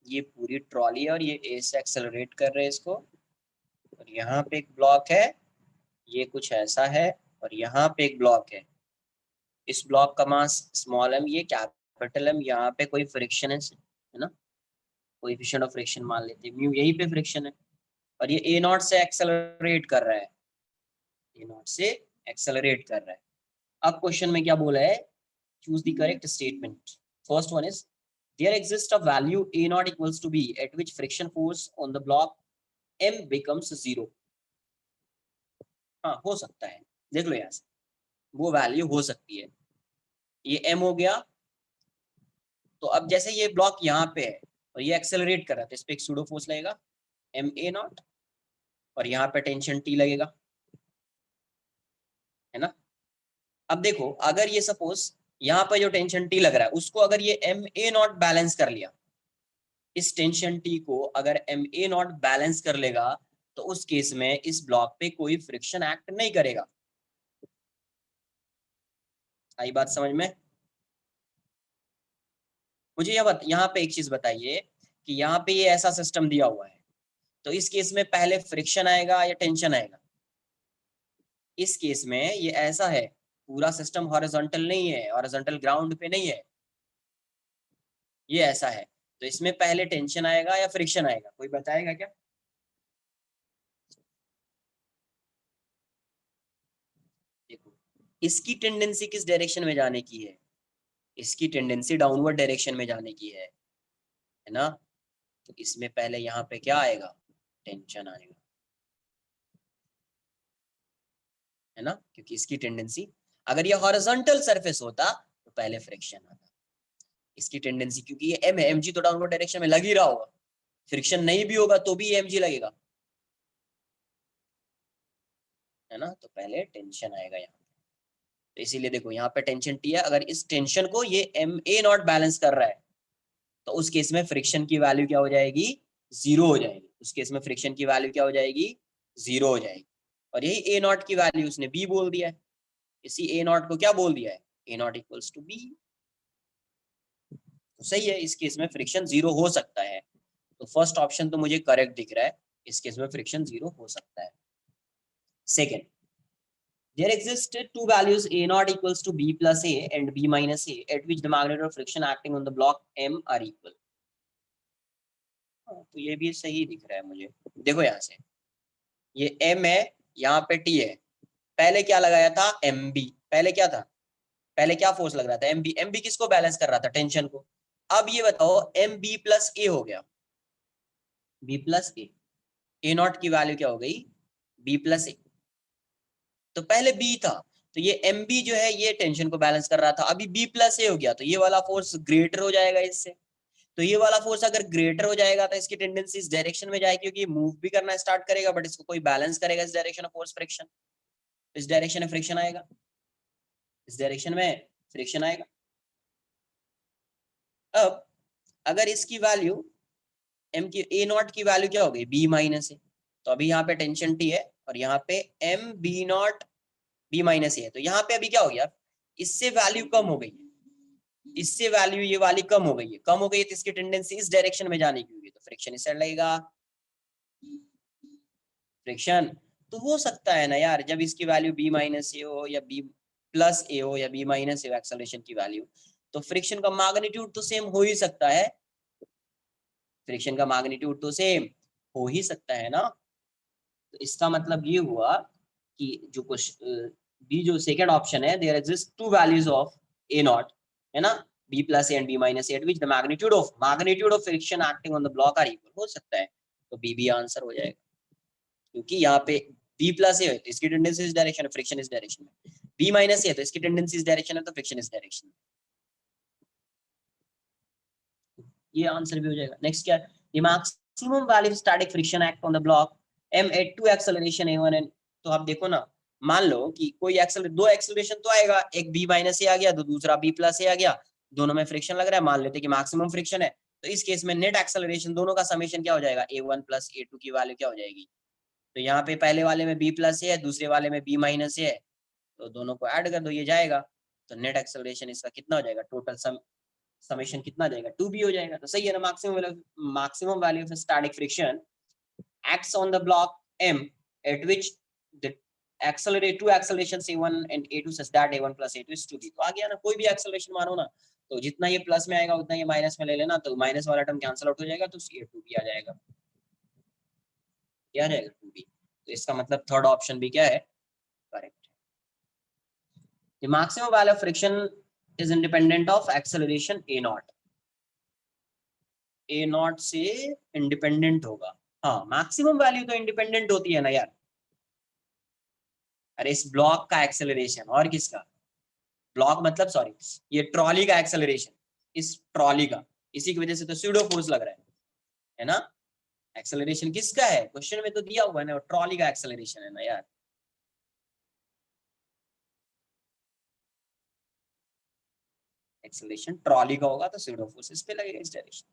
ये पूरी ट्रॉली है और ये ए से एक्सेलरेट कर रहे हैं इसको, और यहाँ पे एक ब्लॉक है, ये कुछ ऐसा है, और यहाँ पे एक ब्लॉक है। इस ब्लॉक का मास स्मॉल एम, ये कैपिटल एम, यहाँ पे कोई फ्रिक्शन है ना, कोएफिशिएंट ऑफ फ्रिक्शन मान लेते हैं म्यू, यही पे फ्रिक्शन है, और ये ए नॉट से एक्सेलरेट कर रहा है, ए नॉट से एक्सेलरेट कर रहा है। अब क्वेश्चन में क्या बोला है, choose the correct statement. First one is there exist a value A not equals to B at which friction force on the block M becomes 0। हाँ हो सकता है, देख लो यहाँ से, वो वैल्यू हो सकती है। ये एम हो गया, तो अब जैसे ये ब्लॉक यहाँ पे है और ये एक्सेलरेट कर रहा है, तो इस पे एक सूडो फोर्स लगेगा एम ए नॉट, और यहाँ पे टेंशन टी लगेगा, है ना। अब देखो, अगर ये सपोज यहाँ पर जो टेंशन टी लग रहा है उसको अगर ये एम ए नॉट बैलेंस कर लिया, इस टेंशन टी को अगर एम ए नॉट बैलेंस कर लेगा, तो उस केस में इस ब्लॉक पे कोई फ्रिक्शन एक्ट नहीं करेगा। आई बात समझ में? मुझे यहाँ पे एक चीज बताइए कि यहाँ पे ये ऐसा सिस्टम दिया हुआ है, तो इस केस में पहले फ्रिक्शन आएगा या टेंशन आएगा? इस केस में ये ऐसा है, पूरा सिस्टम हॉरिजॉन्टल नहीं है, हॉरिजॉन्टल ग्राउंड पे नहीं है, ये ऐसा है, तो इसमें पहले टेंशन आएगा या फ्रिक्शन आएगा, कोई बताएगा क्या? देखो, इसकी टेंडेंसी किस डायरेक्शन में जाने की है, इसकी टेंडेंसी डाउनवर्ड डायरेक्शन में जाने की है ना। तो इसमें पहले यहाँ पे क्या आएगा, टेंशन आएगा, है ना, क्योंकि इसकी टेंडेंसी, अगर ये हॉरिजॉन्टल सरफेस होता तो पहले फ्रिक्शन आता। इसकी टेंडेंसी क्योंकि ये एम है, एम जी तो डाउनवर्ड डायरेक्शन में लग ही रहा होगा, फ्रिक्शन नहीं भी होगा तो भी एम जी लगेगा, है ना, तो पहले टेंशन आएगा यहाँ। तो इसीलिए देखो यहाँ पे टेंशन टी है, अगर इस टेंशन को ये एम ए नॉट बैलेंस कर रहा है, तो उस केस में फ्रिक्शन की वैल्यू क्या हो जाएगी, 0 हो जाएगी। उस केस में फ्रिक्शन की वैल्यू क्या हो जाएगी, 0 हो जाएगी। और यही ए नॉट की वैल्यू उसने बी बोल दिया है, इसी ए नॉट को क्या बोल दिया है, ए नॉट इक्वल्स टू बी। तो सही है, इस केस में फ्रिक्शन 0 हो सकता है, तो फर्स्ट ऑप्शन तो मुझे करेक्ट दिख रहा है, इस केस में फ्रिक्शन 0 हो सकता है। Second, there exist two values a naught equals to b plus a and b minus a at which the magnitude of friction acting on the block m are equal। तो ये भी सही दिख रहा है मुझे। देखो यहाँ से, ये m है, यहाँ पे t है, पहले क्या लगाया था, mb, पहले क्या था, पहले क्या फोर्स लग रहा था, mb, mb किसको बैलेंस कर रहा था, टेंशन को। अब ये बताओ mb प्लस a हो गया, b प्लस a नॉट की वैल्यू क्या हो गई, b प्लस a, तो पहले बी था, तो ये एम बी जो है ये टेंशन को बैलेंस कर रहा था, अभी बी प्लस ए हो गया, तो ये वाला फोर्स ग्रेटर हो जाएगा इससे। तो ये वाला फोर्स अगर ग्रेटर हो जाएगा तो इसकी टेंडेंसी इस डायरेक्शन में जाएगी, क्योंकि मूव भी करना स्टार्ट करेगा, बट इसको कोई बैलेंस करेगा इस डायरेक्शन ऑफ फोर्स फ्रिक्शन, इस डायरेक्शन में फ्रिक्शन आएगा, इस डायरेक्शन में फ्रिक्शन आएगा। अब अगर इसकी वैल्यू एम की ए नॉट की वैल्यू क्या हो गई, बी माइनस ए, तो अभी यहाँ पे टेंशन टी है और यहाँ पे M B not B minus A है, तो यहाँ पे अभी क्या हो गया, इससे वैल्यू कम हो गई है, इससे वैल्यू ये वाली कम हो गई है, कम हो गई है, तो इसकी टेंडेंसी इस डायरेक्शन में जाने की होगी, तो फ्रिक्शन इस साइड लगेगा। फ्रिक्शन तो हो सकता है ना यार, जब इसकी वैल्यू बी माइनस ए हो या बी प्लस ए हो या बी माइनस ए हो एक्सेलरेशन की वैल्यू, तो फ्रिक्शन का मैग्नीट्यूड तो सेम हो ही सकता है, फ्रिक्शन का मैग्नीट्यूड तो सेम हो ही सकता है ना। तो इसका मतलब ये हुआ कि जो कुछ बी जो सेकंड ऑप्शन है, there exist two values of A not, है ना, b plus a and b minus a at which the magnitude of friction acting on the block are equal, हो सकता है, तो b भी आंसर हो जाएगा, क्योंकि यहाँ पे b plus a है तो इसकी टेंडेंसी इस डायरेक्शन है, फ्रिक्शन इस डायरेक्शन में, b minus a है तो इसकी टेंडेंसी इस डायरेक्शन है, तो फ्रिक्शन इस डायरेक्शन में, ये आंसर भी हो जाएगा। नेक्स्ट क्या है, the maximum value of static friction act on the block m at 2 acceleration a1 and, तो आप देखो ना, मान लो कि कोई दो एक्सेलरेशन तो आएगा, एक b माइनस ए आ गया तो दूसरा b प्लस ए आ गया, दोनों में फ्रिक्शन लग रहा है, मान लेते हैं कि मैक्सिमम फ्रिक्शन है, तो इस केस में नेट एक्सेलरेशन दोनों का समेशन क्या हो जाएगा, a1 प्लस a2 की वैल्यू क्या हो जाएगी, तो यहाँ पे पहले वाले में b प्लस ए है, दूसरे वाले में b माइनस ए है, तो दोनों को ऐड कर दो, ये जाएगा, तो नेट एक्सेलरेशन इसका कितना हो जाएगा, टोटल समेशन कितना जाएगा, 2b हो जाएगा, तो सही है ना। Maximum value of static friction acts on the block m at which the two accelerations a1 and a2 such that a1 plus a2 is 2b, तो आ गया ना, कोई भी एक्सेलरेशन मानो ना, तो जितना ये प्लस में आएगा उतना ये माइनस में ले लेना, तो माइनस वाला टर्म कैंसिल आउट हो जाएगा, तो a2b आ जाएगा, क्या आ जाएगा 2b, तो इसका मतलब थर्ड ऑप्शन भी क्या है, correct. The maximum value of friction is independent of acceleration a naught, a naught से इंडिपेंडेंट होगा, हाँ मैक्सिमम वैल्यू तो इंडिपेंडेंट होती है ना यार, अरे इस ब्लॉक का एक्सेलरेशन और किसका, ब्लॉक मतलब सॉरी ये ट्रॉली का एक्सेलरेशन, इस ट्रॉली का, इसी की वजह से तो स्यूडो फोर्स लग रहा है ना, एक्सेलरेशन किसका है, क्वेश्चन में तो दिया हुआ है ना, ट्रॉली का एक्सेलरेशन है ना यार, एक्सेलरेशन ट्रॉली का होगा तो स्यूडो फोर्स इस पे लगेगा, इस डायरेक्शन।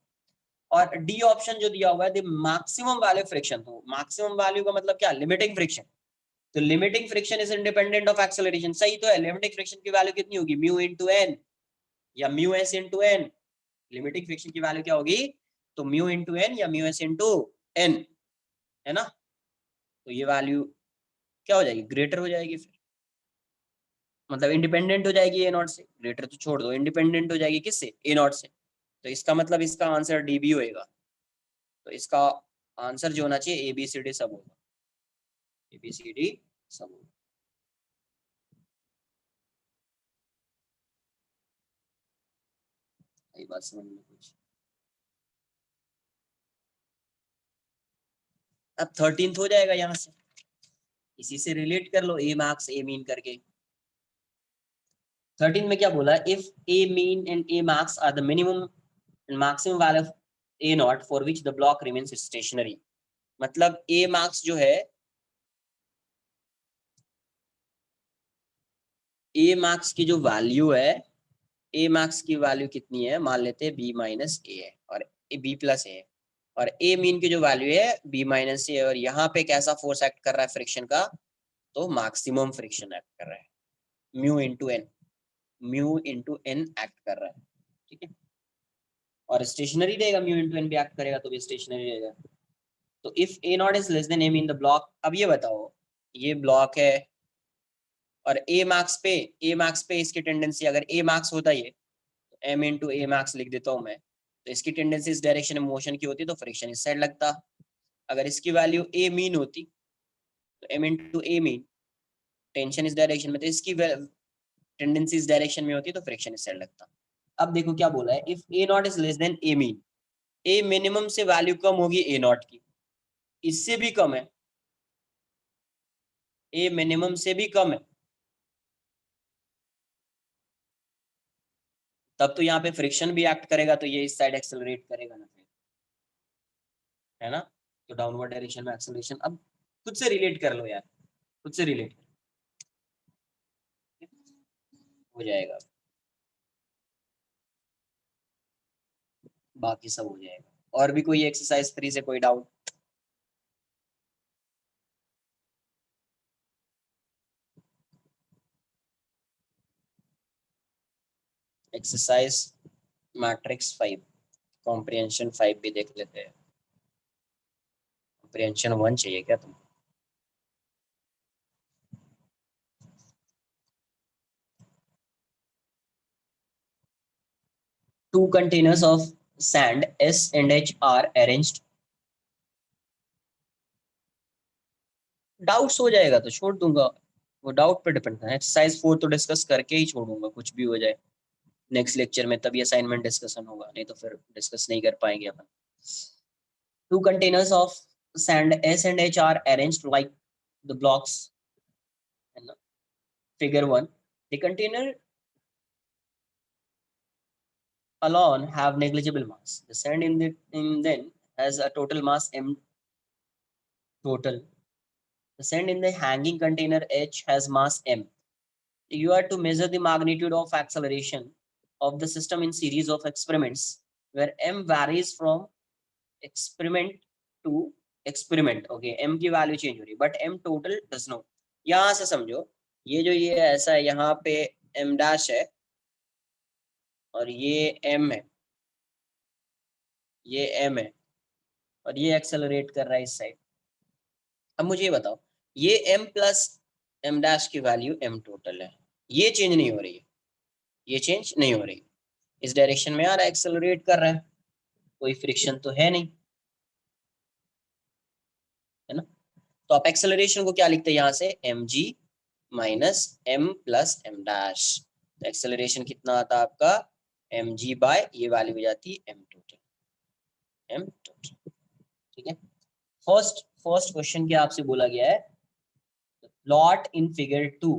और डी ऑप्शन जो दिया हुआ है द मैक्सिमम वैल्यू फ्रिक्शन, तो मैक्सिमम वैल्यू का मतलब क्या, लिमिटिंग फ्रिक्शन, तो limiting friction is independent of acceleration, सही तो है, लिमिटिंग फ्रिक्शन की वैल्यू कितनी होगी, म्यू इनटू एन या mu S into N, limiting friction की वैल्यू क्या होगी, तो म्यू इनटू एन या म्यू एस इनटू एन, है ना, तो ये वैल्यू क्या हो जाएगी, ग्रेटर हो जाएगी, फिर मतलब इंडिपेंडेंट हो जाएगी ए नॉट से, ग्रेटर तो छोड़ दो, इंडिपेंडेंट हो जाएगी किससे, ए नॉट से, तो इसका मतलब इसका आंसर डी बी होएगा, तो इसका आंसर जो होना चाहिए ए बी सी डी सब होगा, ए बी सी डी सब होगा। यही बात समझ में कुछ, अब 13th हो जाएगा यहाँ से, इसी से रिलेट कर लो ए मार्क्स ए मीन करके। 13 में क्या बोला, if A min and A max are the minimum and maximum value of A not for which the block remains stationary, मतलब ए मार्क्स जो है, ए मार्क्स की जो वैल्यू है, ए मार्क्स की वैल्यू कितनी है, मान लेते हैं बी माइनस ए है और बी प्लस ए है, और ए मीन की जो वैल्यू है बी माइनस ए, और यहाँ पे कैसा फोर्स एक्ट कर रहा है फ्रिक्शन का, तो मैक्सिमम फ्रिक्शन एक्ट कर रहा है, mu into N, mu into N act कर रहा है, ठीक है, और स्टेशनरी रहेगा, म्यू इंटू एन भी एक्ट करेगा तो भी स्टेशनरी रहेगा, तो if A not is less than M in the block, अब ये बताओ, ये ब्लॉक है और ए मार्क्स पे इसकी टेंडेंसी, अगर ए मार्क्स होता है तो एम इंटू ए मार्क्स लिख देता हूँ मैं, तो इसकी टेंडेंसी इस डायरेक्शन में मोशन की होती तो फ्रिक्शन इस साइड लगता, अगर इसकी वैल्यू ए मीन होती तो एम इंटू ए मीन, टेंशन इस डायरेक्शन में, तो इसकी टेंडेंसी इस डायरेक्शन में होती तो फ्रिक्शन इस साइड लगता। अब देखो क्या बोला है, if A not is less then A mean, A minimum से वैल्यू कम होगी ए नॉट की, इससे भी कम है, ए मिनिमम से भी कम है, तब तो यहाँ पे फ्रिक्शन भी एक्ट करेगा, तो ये इस साइड एक्सेलरेट करेगा ना फिर, है ना, तो डाउनवर्ड डायरेक्शन में एक्सेलरेशन, अब खुद से रिलेट कर लो यार, खुद से रिलेट हो जाएगा, बाकी सब हो जाएगा। और भी कोई एक्सरसाइज 3 से कोई डाउट, एक्सरसाइज मैट्रिक्स 5 कॉम्प्रिहेंशन 5 भी देख लेते हैं, कॉम्प्रिहेंशन 1 चाहिए क्या तुम, two containers of sand S and H are arranged doubts हो जाएगा तो छोड़ दूंगा, वो डाउट पे डिपेंड है। एक्सरसाइज 4 तो डिस्कस करके ही छोड़ूंगा, कुछ भी हो जाए नेक्स्ट लेक्चर में, तभी असाइनमेंट डिस्कशन होगा, नहीं तो फिर डिस्कस नहीं कर पाएंगे अपन। Two containers of sand S and H are arranged like the blocks in figure 1. The container alone have negligible mass. The sand in then has a total mass m total. The sand in the hanging container H has mass m. You are to measure the magnitude of acceleration of the system in series of experiments where m varies from experiment to experiment. Okay, m की value change हो रही है but m total does not. यहां से समझो, ये जो ये ऐसा है, यहाँ पे m डैश है और ये m है, ये m है और ये एक्सेलरेट कर रहा है इस साइड। अब मुझे ये बताओ, ये m प्लस m डैश की वैल्यू m टोटल है, ये चेंज नहीं हो रही है, ये चेंज नहीं हो रही, इस डायरेक्शन में आ रहा है, एक्सेलरेट कर रहा है, कोई फ्रिक्शन तो है नहीं, है ना। तो आप एक्सेलरेशन को क्या लिखते हैं यहाँ से, mg minus m plus m dash. तो एक्सेलरेशन कितना आता है आपका, mg बाय ये वैल्यू हो जाती है m टोटल, m टोटल। ठीक है, फर्स्ट क्वेश्चन क्या आपसे बोला गया है, plot in figure 2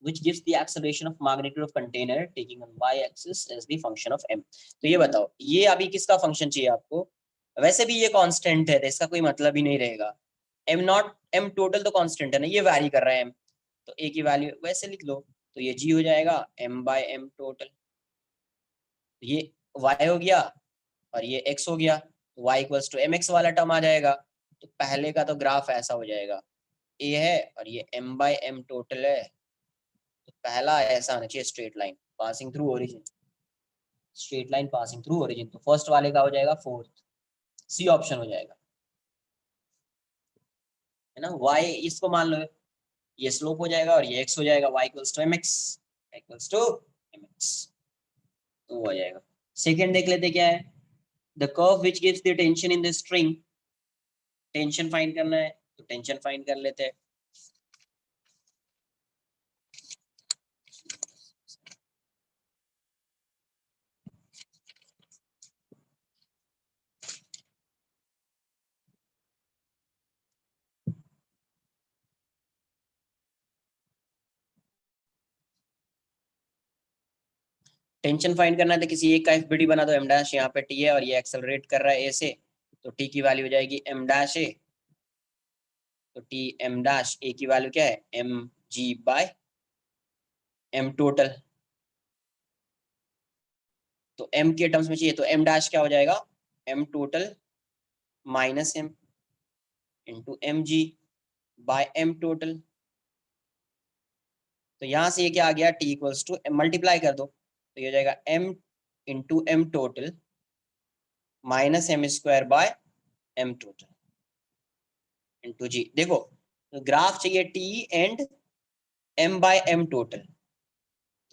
which gives the acceleration of magnitude of container taking on y axis as the function of m। तो ये बताओ, ये अभी किसका फंक्शन चाहिए आपको, वैसे भी ये कांस्टेंट है तो इसका कोई मतलब ही नहीं रहेगा, m नॉट m टोटल तो कांस्टेंट है ना, ये वैरी कर रहा है m, तो a की वैल्यू वैसे लिख लो, तो ये g हो जाएगा m बाय m टोटल, ये y हो गया और ये x हो गया, y इक्वल्स टू mx वाला टर्म आ जाएगा। तो पहले का तो ग्राफ ऐसा हो जाएगा, a है और ये m बाय m टोटल है, तो पहला ऐसा आना चाहिए straight line passing through origin, straight line passing through origin. तो फर्स्ट वाले का हो जाएगा फोर्थ, सी ऑप्शन हो जाएगा, है ना। y इसको मान लो ये स्लोप हो जाएगा और ये x हो जाएगा, y equals to mx, equals to mx, तो वो हो जाएगा। सेकंड देख लेते क्या है, the curve which gives the tension in the string, tension find करना है तो टेंशन फाइंड कर लेते हैं। टेंशन फाइंड करना है तो किसी एक का एफबीडी बना दो, एम डैश यहाँ पे टी है और ये एक्सेलरेट कर रहा है ए से, तो टी की वैल्यू हो जाएगी एम डैश ए, तो टी एम डैश ए की वैल्यू क्या है M G by M total, तो एम के टर्म्स में चाहिए तो एम डैश क्या हो जाएगा M total minus M into M G by M total. तो यहां से ये क्या आ गया, टी इक्वल्स टू मल्टीप्लाई कर दो तो ये हो जाएगा M into M total minus M square by M total into G. देखो तो ग्राफ चाहिए T and M by M total,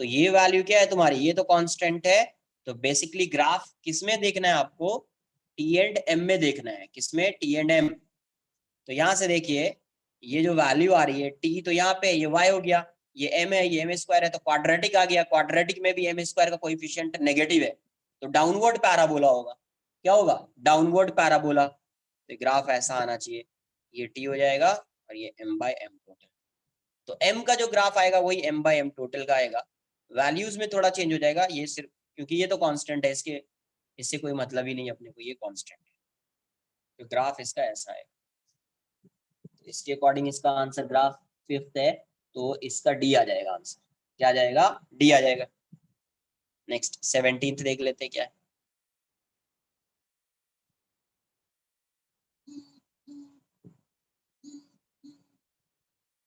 तो ये वैल्यू क्या है तुम्हारी, ये तो कांस्टेंट है, तो बेसिकली ग्राफ किसमें देखना है आपको, टी एंड एम में देखना है, किसमें टी एंड एम। तो यहां से देखिए ये जो वैल्यू आ रही है टी, तो यहाँ पे ये y हो गया, ये m है, ये एम स्क्वायर है, तो क्वाड्रेटिक आ गया, क्वाड्रेटिक में भी एम स्क्वायर का कोएफिशिएंट नेगेटिव है, तो डाउनवर्ड पैराबोला होगा, क्या होगा डाउनवर्ड पैराबोला। तो ग्राफ ऐसा आना चाहिए, ये t हो जाएगा और ये m बाय m टोटल, तो m का जो ग्राफ आएगा वही m बाय m टोटल का आएगा, वैल्यूज में थोड़ा चेंज हो जाएगा, ये सिर्फ क्योंकि ये तो कांस्टेंट है, इसके इससे कोई मतलब ही नहीं अपने को, ये कांस्टेंट है, तो ग्राफ इसका ऐसा है। इसके अकॉर्डिंग इसका आंसर ग्राफ फिफ्थ है, तो इसका डी आ जाएगा आंसर, क्या आ जाएगा डी आ जाएगा। नेक्स्ट 17th देख लेते क्या है,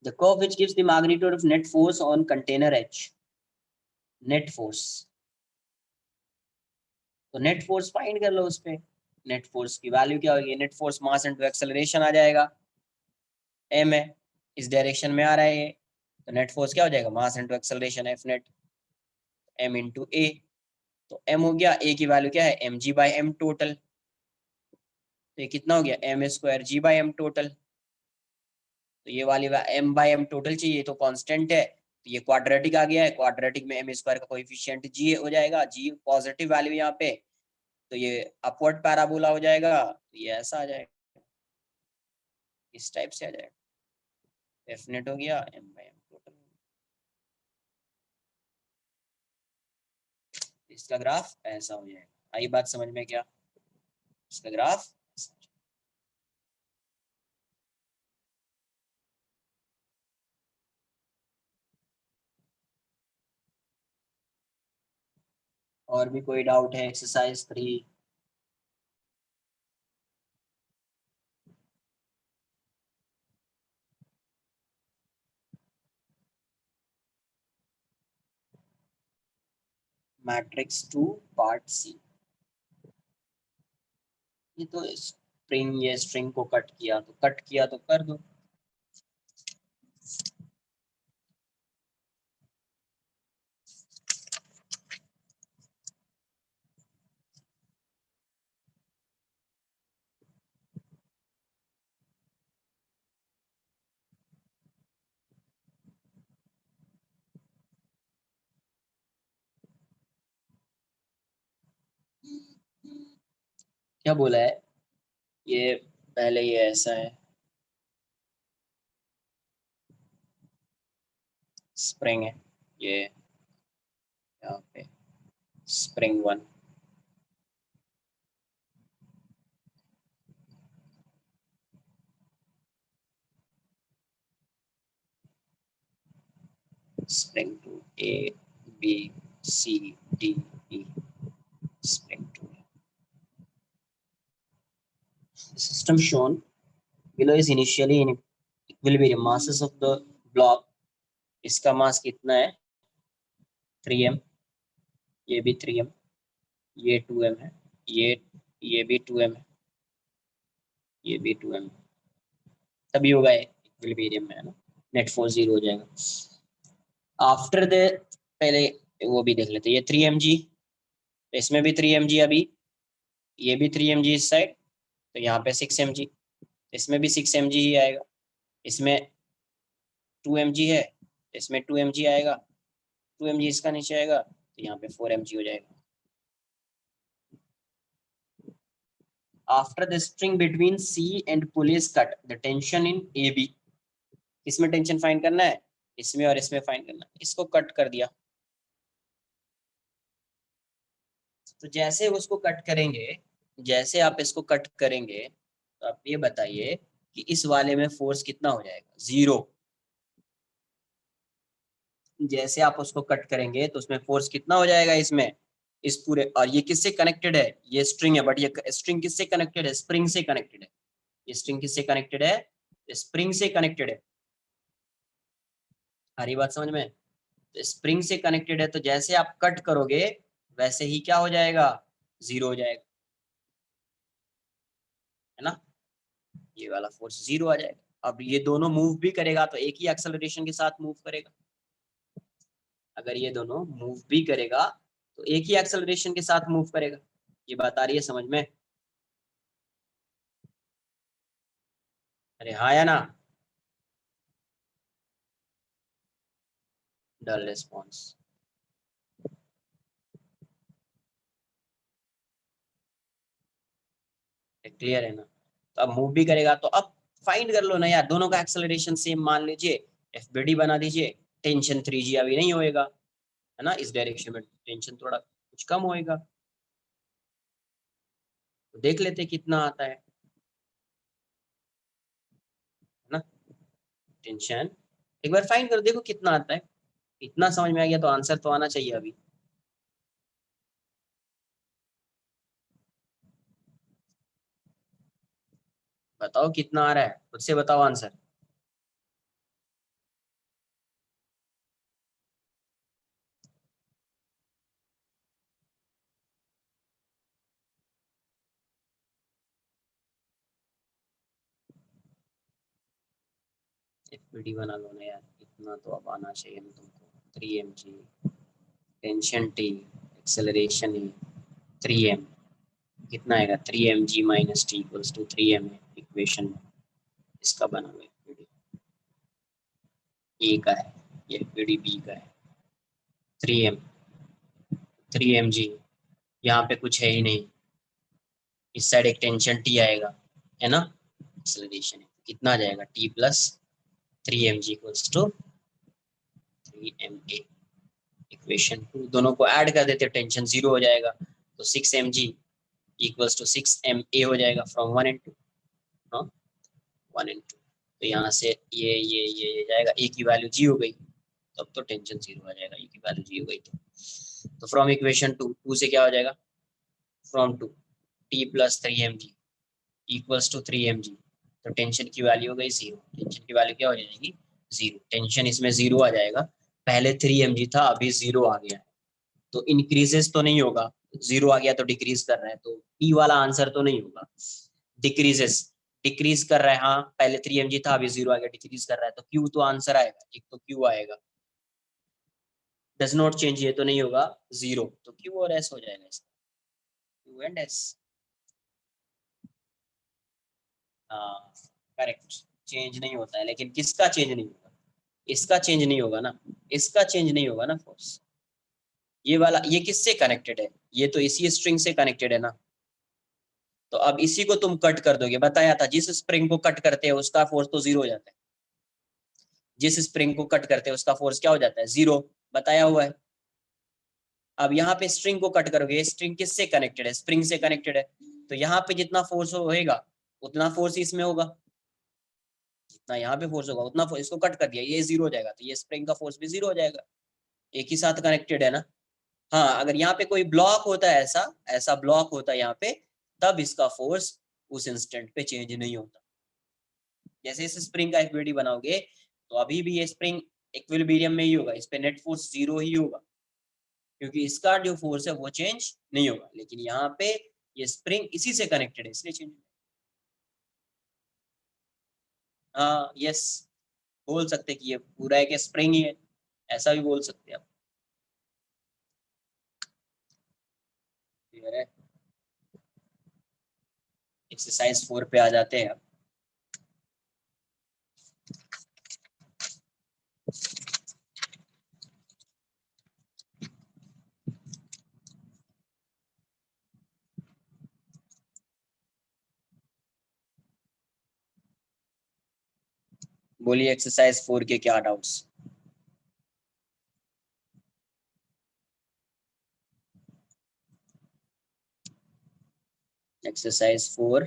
the curve which gives the magnitude of net force on container H, net force, तो नेट फोर्स फाइंड कर लो उस पे, नेट फोर्स की वैल्यू क्या होगी, net force mass into acceleration आ जाएगा, m है इस डायरेक्शन में आ रहा है ये, तो नेट फोर्स क्या हो जाएगा mass into acceleration F net m into A, तो m हो गया, a की वैल्यू क्या है M G by M total, तो ये कितना हो गया M square G by M total, तो ये वाली m बाई एम टोटल चाहिए तो कांस्टेंट है, तो ये क्वाड्रेटिक आ गया है, क्वाड्रेटिक में एम स्क्वायर का कोएफिशिएंट जी हो जाएगा, जी पॉजिटिव वैल्यू यहाँ पे, तो ये अपवर्ड पैराबोला हो जाएगा, तो ये ऐसा आ जाएगा, इस टाइप से आ जाएगा, डेफिनेट हो गया m बाई एम टोटल। इसका ग्राफ ऐसा हो जाएगा। आई बात समझ में क्या? इसका ग्राफ और भी कोई डाउट है? Exercise 3 matrix 2 part C. ये तो स्ट्रिंग, ये स्ट्रिंग को कट किया तो कर दो। क्या बोला है? ये पहले ये ऐसा है, स्प्रिंग है ये, यहाँ पे spring 1, spring 2, A B C D E, spring 2। System shown below is initially in equilibrium. Masses of the block, इसका मास कितना है? 3m, ये भी 3m, ये 2m है, ये भी 2m है, ये भी 2m, तभी होगा इक्विलिब्रियम में, है ना। नेट फोर्स 0 हो जाएगा। आफ्टर द, पहले वो भी देख लेते हैं, ये 3mg, इसमें भी 3mg अभी, ये भी 3mg इस साइड, तो यहाँ पे 6mg, इसमें भी 6mg ही आएगा, इसमें 2mg है, इसमें 2mg आएगा, 2mg इसका नीचे आएगा, तो यहाँ पे 4mg हो जाएगा। After the string between C and pulley is cut, the tension in AB, इसमें टेंशन फाइंड करना है, इसमें और इसमें फाइंड करना है, इसको कट कर दिया, तो जैसे उसको कट करेंगे, जैसे आप इसको कट करेंगे, तो आप ये बताइए कि इस वाले में फोर्स कितना हो जाएगा? 0। जैसे आप उसको कट करेंगे तो उसमें फोर्स कितना हो जाएगा इसमें, इस पूरे, और ये किससे कनेक्टेड है? ये स्ट्रिंग है, बट ये स्ट्रिंग किससे कनेक्टेड है? स्प्रिंग से कनेक्टेड है। ये स्ट्रिंग किससे कनेक्टेड है? स्प्रिंग से कनेक्टेड है। हरी बात समझ में? तो स्प्रिंग से कनेक्टेड है, तो जैसे आप कट करोगे वैसे ही क्या हो जाएगा? 0 हो जाएगा, है ना। ये वाला फोर्स 0 आ जाएगा। अब ये दोनों मूव भी करेगा तो एक ही एक्सेलरेशन के साथ मूव करेगा। अगर ये दोनों मूव भी करेगा तो एक ही एक्सेलरेशन के साथ मूव करेगा। ये बात आ रही है समझ में? अरे हाँ या ना? डल रिस्पॉन्स। क्लियर है ना? तो अब मूव भी करेगा, तो अब फाइंड कर लो ना यार, दोनों का एक्सेलरेशन सेम मान लीजिए, एफबीडी बना दीजिए, टेंशन 3g अभी नहीं होएगा, है ना, इस डायरेक्शन में टेंशन थोड़ा कुछ कम होएगा, तो देख लेते कितना आता है ना। टेंशन एक बार फाइंड कर देखो कितना आता है। इतना समझ में आ गया तो आंसर तो आना चाहिए अभी। बताओ कितना आ रहा है, खुद से बताओ आंसर। एफबीडी बना लो ना यार, इतना तो अब आना चाहिए ना तुमको। 3mg, टेंशन टी, एक्सेलरेशन ई, 3m, कितना आएगा? 3mg minus T equals to 3m है इक्वेशन में, इसका बना लो एफबीडी। ए का है, ये FBD बी का है 3 mg, यहाँ पे कुछ है ही नहीं, इस साइड एक टेंशन T आएगा, है ना, एक्सेलरेशन है, कितना आ जाएगा T plus 3 mg equals to 3ma। Equation 2 दोनों को ऐड कर देते, टेंशन 0 हो जाएगा, तो 6 mg इक्वल्स टू 6ma हो जाएगा फ्रॉम 1 and 2, हाँ 1 and 2। तो यहाँ से ये जाएगा, ए की वैल्यू जी हो गई, तब तो टेंशन 0 आ जाएगा, ए की वैल्यू जी हो गई तो फ्रॉम इक्वेशन 2 से क्या हो जाएगा, from 2 T plus 3 mg equals to 3 mg, तो टेंशन की वैल्यू हो गई 0, टेंशन की वैल्यू क्या हो जाएगी 0, टेंशन इसमें 0 आ जाएगा, पहले 3 mg था अभी 0 आ गया है, तो इंक्रीजेस तो नहीं होगा, 0 आ गया तो डिक्रीज कर रहा है, तो P वाला आंसर तो नहीं होगा, डिक्रीजेस, डिक्रीज कर रहा है, हाँ पहले 3 mg था अभी 0 आ गया, डिक्रीज कर रहा है, तो Q तो आंसर आएगा, एक तो Q आएगा, डज नॉट चेंज ये तो नहीं होगा 0, तो Q और S हो जाएगा इसका, Q एंड S, हाँ करेक्ट, चेंज नहीं होता है, लेकिन किसका चेंज नहीं होगा, इसका चेंज नहीं होगा ना, इसका चेंज नहीं होगा ना फोर्स, ये वाला, ये किससे कनेक्टेड है, ये तो इसी स्ट्रिंग से कनेक्टेड है ना, तो अब इसी को तुम कट कर दोगे, बताया था जिस स्प्रिंग को कट करते हैं उसका फोर्स तो 0 हो जाता है, जिस स्प्रिंग को कट करते हैं उसका फोर्स क्या हो जाता है 0, बताया हुआ है। अब यहाँ पे स्ट्रिंग को कट करोगे, स्ट्रिंग किससे कनेक्टेड है, स्प्रिंग से कनेक्टेड है, तो यहाँ पे जितना फोर्स होएगा उतना फोर्स इसमें होगा, जितना यहाँ पे फोर्स होगा उतना फोर्स, इसको कट कर दिया ये 0 हो जाएगा, तो ये स्प्रिंग का फोर्स भी 0 हो जाएगा, एक ही साथ कनेक्टेड है ना। हाँ अगर यहाँ पे कोई ब्लॉक होता है, ऐसा ऐसा ब्लॉक होता है यहाँ पे, तब इसका फोर्स उस इंस्टेंट पे चेंज नहीं होता, जैसे इस स्प्रिंग का FBD बनाओगे तो अभी भी ये स्प्रिंग इक्विलिब्रियम में ही होगा, इस पे नेट फोर्स 0 ही होगा, क्योंकि इसका जो फोर्स है वो चेंज नहीं होगा, लेकिन यहाँ पे ये स्प्रिंग इसी से कनेक्टेड है इसलिए चेंज, हाँ यस, बोल सकते कि ये पूरा एक स्प्रिंग ही है, ऐसा भी बोल सकते हैं आप, क्लियर है। एक्सरसाइज 4 पे आ जाते हैं अब, बोलिए एक्सरसाइज 4 के क्या डाउट्स। एक्सरसाइज 4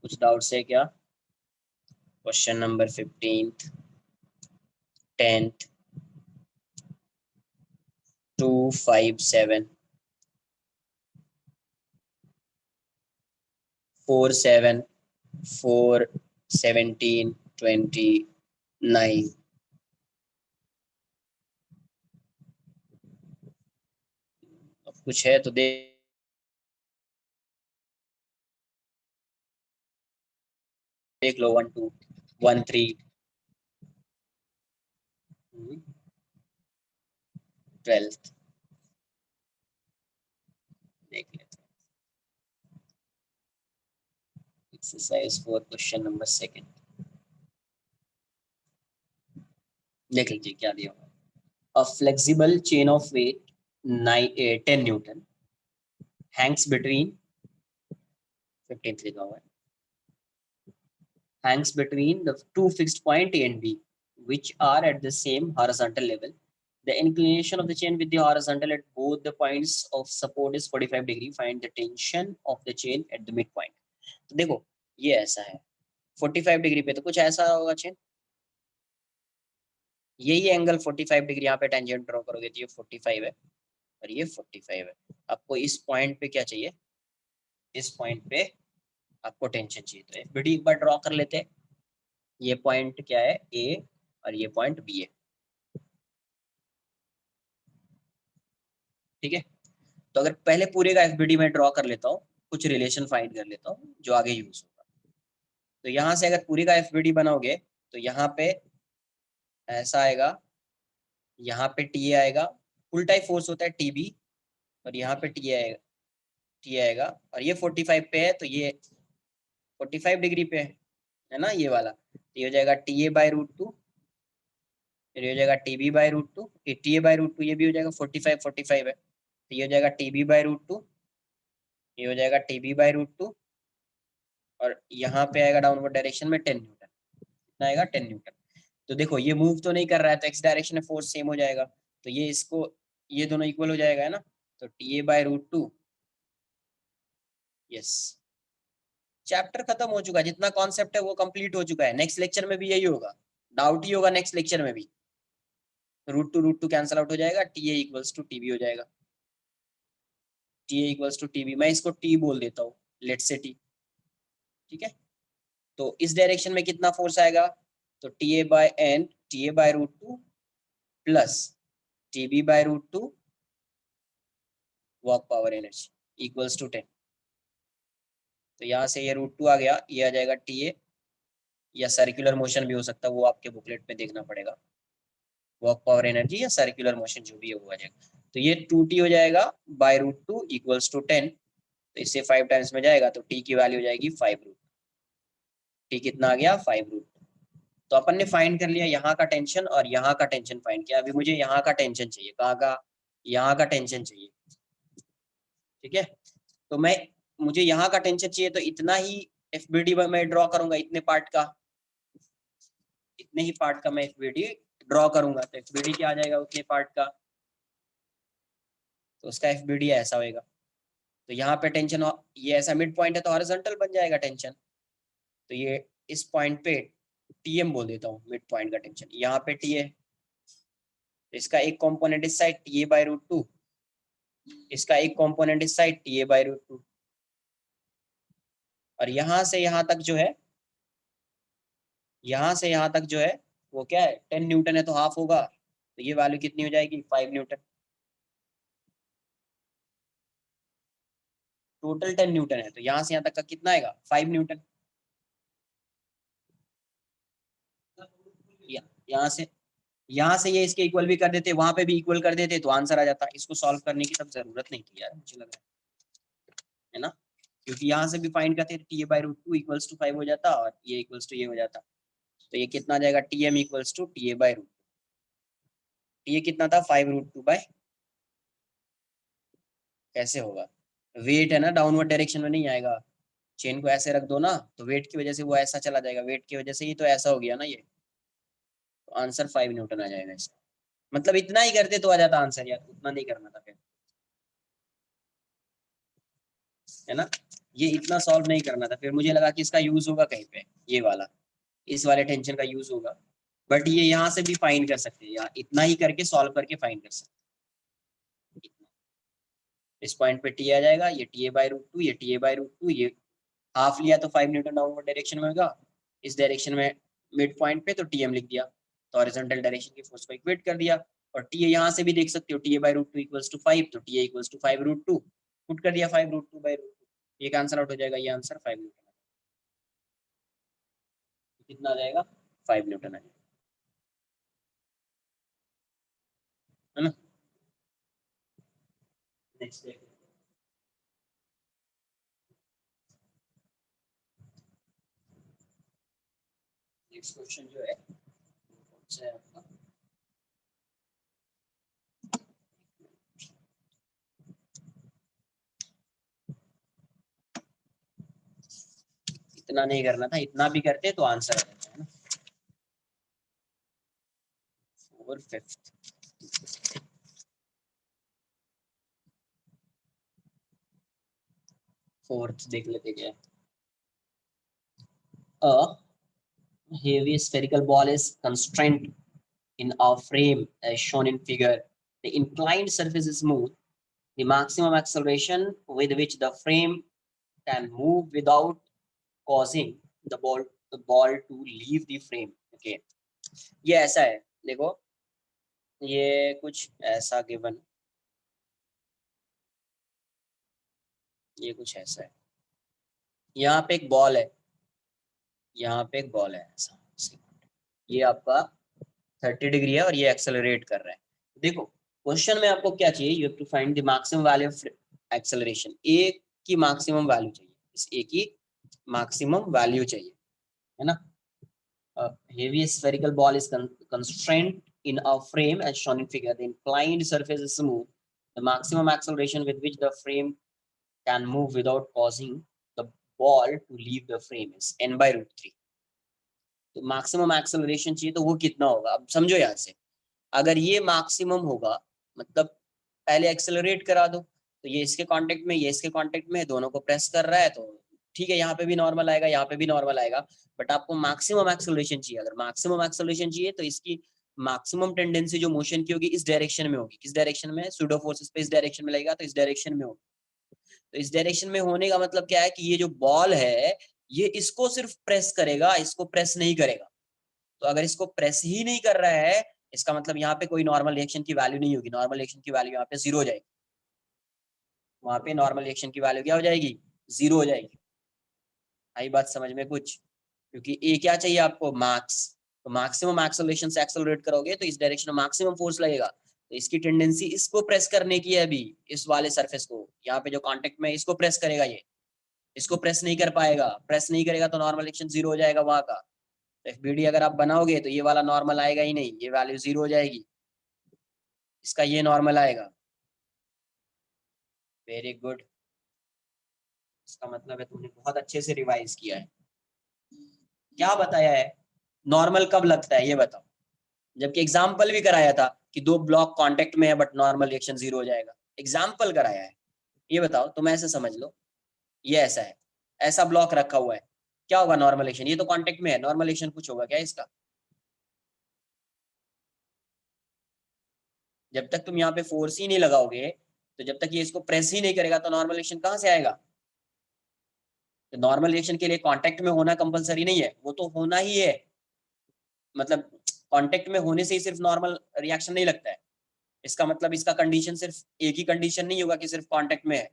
कुछ डाउट्स है क्या, क्वेश्चन नंबर 15th 10th 257 47 4 17 29, अब कुछ है तो देख लो, 1 2 1 3 12th देख लेते हैं, एक्सरसाइज 4 क्वेश्चन नंबर 2 देख लीजिए क्या दिया हुआ है, a flexible chain of weight 10 newton hangs between 15th लिखा हुआ है, hangs between the two fixed point A and B, which are at the same horizontal level. The inclination of the chain with the horizontal at both the points of support is 45 degree. Find the tension of the chain at the midpoint. तो देखो ये ऐसा है 45 degree पे, तो कुछ ऐसा होगा चेन, यही एंगल 45 डिग्री, यहाँ पे टेंजेंट ड्रॉ करोगे तो ये 45 है और ये 45 है, आपको इस पॉइंट पे क्या चाहिए, इस पॉइंट पे आपको टेंशन चाहिए, तो FBD एक बार ड्रॉ कर लेते हैं, ये पॉइंट क्या है A और ये पॉइंट B है, ठीक है। तो अगर पहले पूरे का FBD में ड्रॉ कर लेता हूँ, कुछ रिलेशन फाइंड कर लेता हूँ जो आगे यूज होगा, तो यहाँ से अगर पूरे का FBD बनाओगे तो यहाँ पे ऐसा आएगा, यहाँ पे टी आएगा, उल्टा ही फोर्स होता है TB, और यहाँ पे टी आएगा और ये 45 पे है तो ये 45 डिग्री पे है, है ना ये वाला। तो ये हो जाएगा TA/√2, फिर ये हो जाएगा TB/√2, ये TA/√2 ये भी हो जाएगा 45 45 है, तो ये हो जाएगा TB/√2, ये हो जाएगा TB/√2, और यहाँ पे आएगा डाउनवर्ड डायरेक्शन में 10 न्यूटन, कितना आएगा 10 न्यूटन। तो देखो ये मूव तो नहीं कर रहा है, तो एक्स डायरेक्शन में फोर्स सेम हो जाएगा, तो ये इसको ये दोनों इक्वल हो जाएगा, है ना। तो TA/√2, यस। चैप्टर खत्म हो चुका है, जितना कॉन्सेप्ट है वो कंप्लीट हो चुका है। नेक्स्ट लेक्चर में भी यही होगा, डाउट ही होगा नेक्स्ट लेक्चर में भी। √2 कैंसिल आउट हो जाएगा, TA=TB हो जाएगा, TA=TB। मैं इसको T बोल देता हूँ, लेट से T, ठीक है। तो इस डायरेक्शन में कितना फोर्स आएगा, तो TA/√2 plus TB/√2 work power energy equals to 10। तो यहाँ से ये √2 आ गया, ये आ जाएगा TA, या सर्कुलर मोशन भी हो सकता है, वो आपके बुकलेट में देखना पड़ेगा, वर्क पावर एनर्जी या सर्कुलर मोशन जो भी है वो आ जाएगा। तो ये 2T हो जाएगा बाय √2 इक्वल्स टू 10, तो इससे 5 टाइम्स में जाएगा, तो T की वैल्यू हो जाएगी 5 √2। T कितना आ गया 5 √2। तो अपन ने फाइंड कर लिया यहाँ का टेंशन और यहाँ का टेंशन फाइंड किया। अभी मुझे यहाँ का टेंशन चाहिए, कहाँ का, यहाँ का टेंशन चाहिए, ठीक है। तो मैं मुझे यहाँ का टेंशन चाहिए, तो इतना ही FBD मैं ड्रॉ करूंगा, इतने पार्ट का, इतने ही पार्ट का मैं FBD ड्रॉ करूंगा। तो FBD क्या आ जाएगा उतने पार्ट का, तो उसका FBD ऐसा होएगा। तो यहाँ पे टेंशन, ये ऐसा मिड पॉइंट है तो हॉरिजॉन्टल बन जाएगा टेंशन। तो ये इस पॉइंट पे TM बोल देता हूँ, मिड पॉइंट का टेंशन यहाँ पे T है। इसका एक कंपोनेंट इस साइड TA/√2, इसका एक कंपोनेंट इस साइड TA/√2, और यहाँ से यहाँ तक जो है, यहाँ से यहाँ तक जो है वो क्या है 10 न्यूटन है, तो हाफ होगा, तो ये वैल्यू कितनी हो जाएगी 5 न्यूटन। टोटल 10 न्यूटन है, तो यहाँ से यहाँ तक का कितना आएगा 5 न्यूटन। यहाँ से ये इसके इक्वल भी कर देते, वहां पे भी इक्वल कर देते, तो आंसर आ जाता। इसको सॉल्व करने की तब जरूरत नहीं थी यार, मुझे लग रहा है ना, क्योंकि यहाँ से भी फाइंड करते TA/√2 इक्वल्स टू 5 हो जाता, और ये इक्वल्स टू ये हो जाता। तो ये कितना आ जाएगा TM इक्वल्स टू TA/√2। ये कितना था 5 √2 कैसे होगा, वेट है ना, डाउनवर्ड डायरेक्शन में नहीं आएगा। चेन को ऐसे रख दो ना, तो वेट की वजह से वो ऐसा चला जाएगा, वेट की वजह से ही तो ऐसा हो गया ना ये। तो आंसर 5 न्यूटन आ जाएगा इसका। मतलब इतना ही करते तो आ जाता आंसर यार, उतना नहीं करना था फिर, है ना। ये इतना सॉल्व नहीं करना था, फिर मुझे लगा कि इसका यूज होगा कहीं पे, ये वाला, इस वाले टेंशन का यूज होगा। बट ये यहाँ से भी फाइंड कर सकते हैं यार, इतना ही करके सॉल्व करके फाइंड कर सकते हैं। इस पॉइंट पे T आ जाएगा, ये TA/√2, ये TA/√2, ये हाफ लिया तो 5 न्यूटन डाउनवर्ड डायरेक्शन में होगा, इस डायरेक्शन में मिड पॉइंट पे तो TM लिख दिया, तो हॉरिजॉन्टल डायरेक्शन की फोर्स को इक्वेट कर दिया। और TA यहाँ से भी देख सकते हो, TA/√2 इक्वल्स टू 5, तो TA इक्वल्स टू 5 √2, पुट कर दिया 5 √2/√2, ये कैंसिल आउट हो जाएगा, ये आंसर 5 न्यूटन कितना आ जाएगा 5 न्यूटन आ जाएगा, है ना। नेक्स्ट नेक्स्ट क्वेश्चन जो है कौन सा है आपका, इतना नहीं करना था, इतना भी करते तो आंसर आ जाता है ना। 4/5 4th देख लेते क्या है। A heavy spherical ball is constrained in a frame as shown in figure. The inclined surface is smooth. The maximum acceleration with which the frame can move without causing the ball to leave the frame. Okay, ये ऐसा है, देखो ये कुछ ऐसा given, ये कुछ ऐसा है, यहाँ पे एक बॉल है, यहाँ पे एक बॉल है ऐसा, ये आपका 30 डिग्री है और ये एक्सेलरेट कर रहा है। देखो क्वेश्चन में आपको क्या चाहिए, you have to find the maximum value of acceleration. A की मैक्सिमम वैल्यू चाहिए, इस ए की मैक्सिमम वैल्यू चाहिए, है ना. A heavy spherical ball is constrained in a frame as shown in figure. The inclined surface is smooth. The maximum acceleration with which the frame can move without causing the ball to leave the frame is n by root 3. तो maximum acceleration चाहिए तो वो कितना होगा. अब समझो यहाँ से, अगर ये मैक्सिमम होगा मतलब पहले एक्सेलरेट करा दो, तो ये इसके कांटेक्ट में, ये इसके कांटेक्ट में, दोनों को प्रेस कर रहा है तो ठीक है, यहाँ पे भी नॉर्मल आएगा, यहाँ पे भी नॉर्मल आएगा. बट आपको मैक्सिमम एक्सेलरेशन चाहिए. अगर मैक्सिमम एक्सेलरेशन चाहिए तो इसकी मैक्सिमम टेंडेंसी जो मोशन की होगी इस डायरेक्शन में होगी. किस डायरेक्शन में? सूडो फोर्सेस पे इस डायरेक्शन में लगेगा, तो इस डायरेक्शन में होगी. तो इस डायरेक्शन में होने का मतलब क्या है कि ये जो बॉल है ये इसको सिर्फ प्रेस करेगा, इसको प्रेस नहीं करेगा. तो अगर इसको प्रेस ही नहीं कर रहा है, इसका मतलब यहाँ पे कोई नॉर्मल रिएक्शन की वैल्यू नहीं होगी. नॉर्मल रिएक्शन की वैल्यू यहाँ पे 0 हो जाएगी. वहां पे नॉर्मल रिएक्शन की वैल्यू क्या हो जाएगी? 0 हो जाएगी. आई बात समझ में कुछ? क्योंकि ए क्या चाहिए आपको? मैक्स. तो मैक्सिमम एक्सेलरेशन से एक्सेलरेट करोगे तो इस डायरेक्शन में मैक्सिमम फोर्स लगेगा. तो इसकी टेंडेंसी इसको प्रेस करने की है. अभी इस वाले सरफेस को, यहाँ पे जो कांटेक्ट में, इसको प्रेस करेगा. ये इसको प्रेस नहीं कर पाएगा. प्रेस नहीं करेगा तो नॉर्मल रिएक्शन 0 हो जाएगा वहां का. तो एफबीडी अगर आप बनाओगे तो ये वाला नॉर्मल आएगा ही नहीं, ये वैल्यू 0 हो जाएगी. इसका ये नॉर्मल आएगा. Very good. इसका मतलब है तुमने बहुत अच्छे से रिवाइज किया है. क्या बताया है? नॉर्मल कब लगता है ये बताओ. जबकि एग्जाम्पल भी कराया था कि दो ब्लॉक कांटेक्ट में है बट नॉर्मल रिएक्शन 0 हो जाएगा. एग्जाम्पल कराया है. ये बताओ, तुम ऐसे समझ लो, ये ऐसा है, ऐसा ब्लॉक रखा हुआ है, क्या होगा नॉर्मल रिएक्शन? ये तो कांटेक्ट में है, नॉर्मल रिएक्शन कुछ होगा क्या इसका? जब तक तुम यहाँ पे फोर्स ही नहीं लगाओगे, तो जब तक ये इसको प्रेस ही नहीं करेगा तो नॉर्मल रिएक्शन कहाँ से आएगा? तो नॉर्मल रिएक्शन के लिए कांटेक्ट में होना कंपलसरी नहीं है, वो तो होना ही है. मतलब कांटेक्ट में होने से ही सिर्फ नॉर्मल रिएक्शन नहीं लगता है. इसका मतलब इसका कंडीशन सिर्फ एक ही कंडीशन नहीं होगा कि सिर्फ कांटेक्ट में है,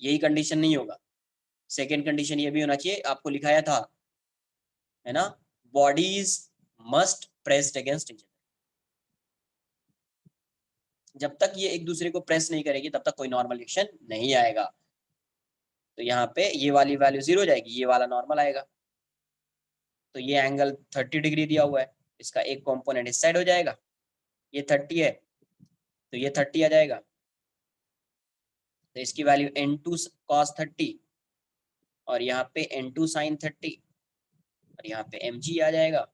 यही कंडीशन नहीं होगा. सेकेंड कंडीशन ये भी होना चाहिए, आपको लिखाया था है ना, bodies must pressed against each other. जब तक ये एक दूसरे को प्रेस नहीं करेगी तब तक कोई नॉर्मल रिएक्शन नहीं आएगा. तो यहाँ पे ये वाली वैल्यू 0 हो जाएगी, ये वाला नॉर्मल आएगा. तो ये एंगल 30 डिग्री दिया हुआ है, इसका एक कंपोनेंट इस साइड हो जाएगा. ये 30 है तो ये 30 आ जाएगा. तो इसकी वैल्यू n2 cos 30 और यहाँ पे n2 sin 30 और यहाँ पे mg आ जाएगा.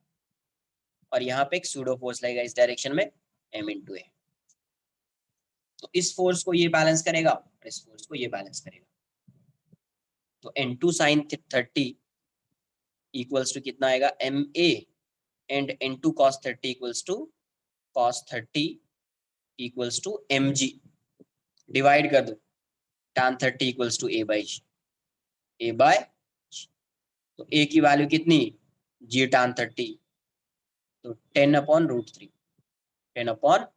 और यहाँ पे एक सूडो फोर्स लगेगा इस डायरेक्शन में, m इंटू ए. तो इस फोर्स को ये बैलेंस करेगा और इस फोर्स को ये बैलेंस करेगा. तो n2 sin 30 इक्वल्स टू कितना आएगा? ma and n2 cos 30 equals to cos 30 equals to mg. Divide कर दो, tan 30 equals to a by g. a by, तो a की वैल्यू कितनी? g tan 30, तो 10 अपॉन रूट 3. 10 अपॉन,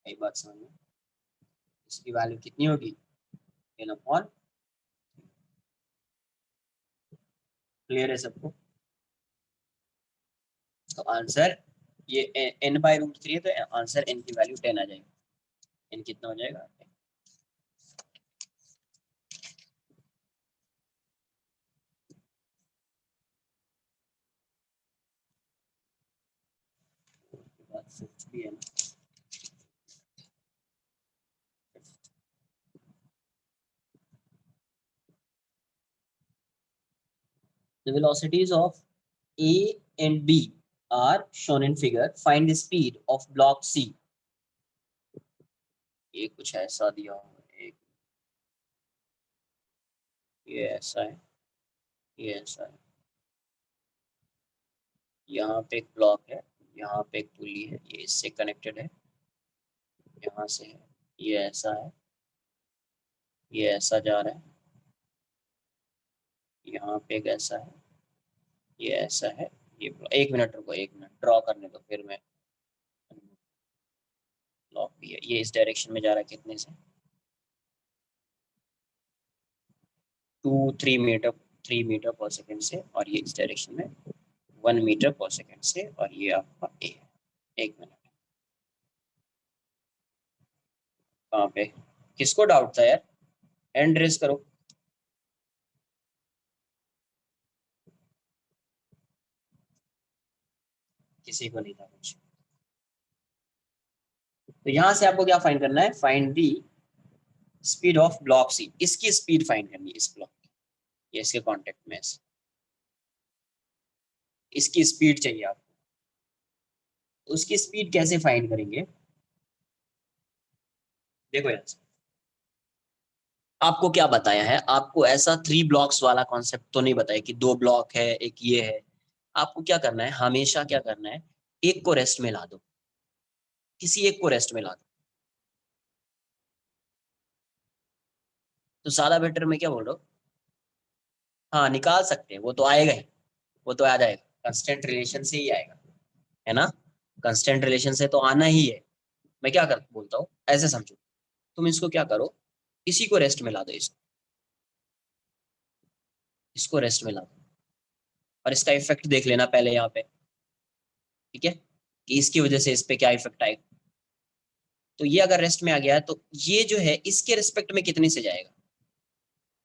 यही बात समझ में. इसकी वैल्यू कितनी होगी? 10 अपॉन. क्लियर है सबको? तो आंसर ये n बाई रूट 3 है, तो आंसर n की वैल्यू 10 आ जाएगी. n कितना हो जाएगा? भी है. The velocities of A and B are shown in figure. Find the speed of block C. ये कुछ ऐसा दिया हुआ है, ये ऐसा है, ये ऐसा है. यहाँ पे एक ब्लॉक है, यहाँ पे एक पुली है, ये इससे कनेक्टेड है, यहाँ से है, ये ऐसा है, ये ऐसा जा रहा है, यहाँ पे एक ऐसा है, ये ऐसा है. ये एक मिनट रुको, एक मिनट ड्रॉ करने दो फिर मैं. ब्लॉक भी है, ये इस डायरेक्शन में जा रहा है कितने से? 2-3 मीटर, 3 मीटर पर सेकेंड से. और ये इस डायरेक्शन में 1 मीटर पर सेकेंड से. और ये आपका ए है. एक मिनट, कहाँ पे? किसको डाउट था यार? हैंड रेस करो. किसी को नहीं था कुछ। तो यहां से आपको क्या फाइंड करना है, find the speed of block C, इसकी स्पीड फाइंड करनी है इस ब्लॉक की, ये इसके कांटेक्ट में इसकी स्पीड चाहिए आपको। उसकी स्पीड कैसे फाइंड करेंगे, देखो यहाँ से आपको क्या बताया है, आपको ऐसा 3 ब्लॉक्स वाला कॉन्सेप्ट तो नहीं बताया कि 2 ब्लॉक है एक ये है। आपको क्या करना है, हमेशा क्या करना है, एक को रेस्ट में ला दो, किसी एक को रेस्ट में ला दो। तो ज्यादा बेटर में क्या बोल रहा हूँ, हाँ निकाल सकते हैं, वो तो आएगा ही, वो तो आ जाएगा, कंस्टेंट रिलेशन से ही आएगा, है ना, कंस्टेंट रिलेशन से तो आना ही है। मैं क्या कर बोलता हूँ, ऐसे समझो, तुम इसको क्या करो, इसी को रेस्ट में ला दो, इसको रेस्ट में ला दो, और इसका इफेक्ट देख लेना पहले यहाँ पे, ठीक है, कि इसकी वजह से इस पे क्या इफेक्ट आएगा। तो ये अगर रेस्ट में आ गया तो ये जो है इसके रिस्पेक्ट में कितने से जाएगा,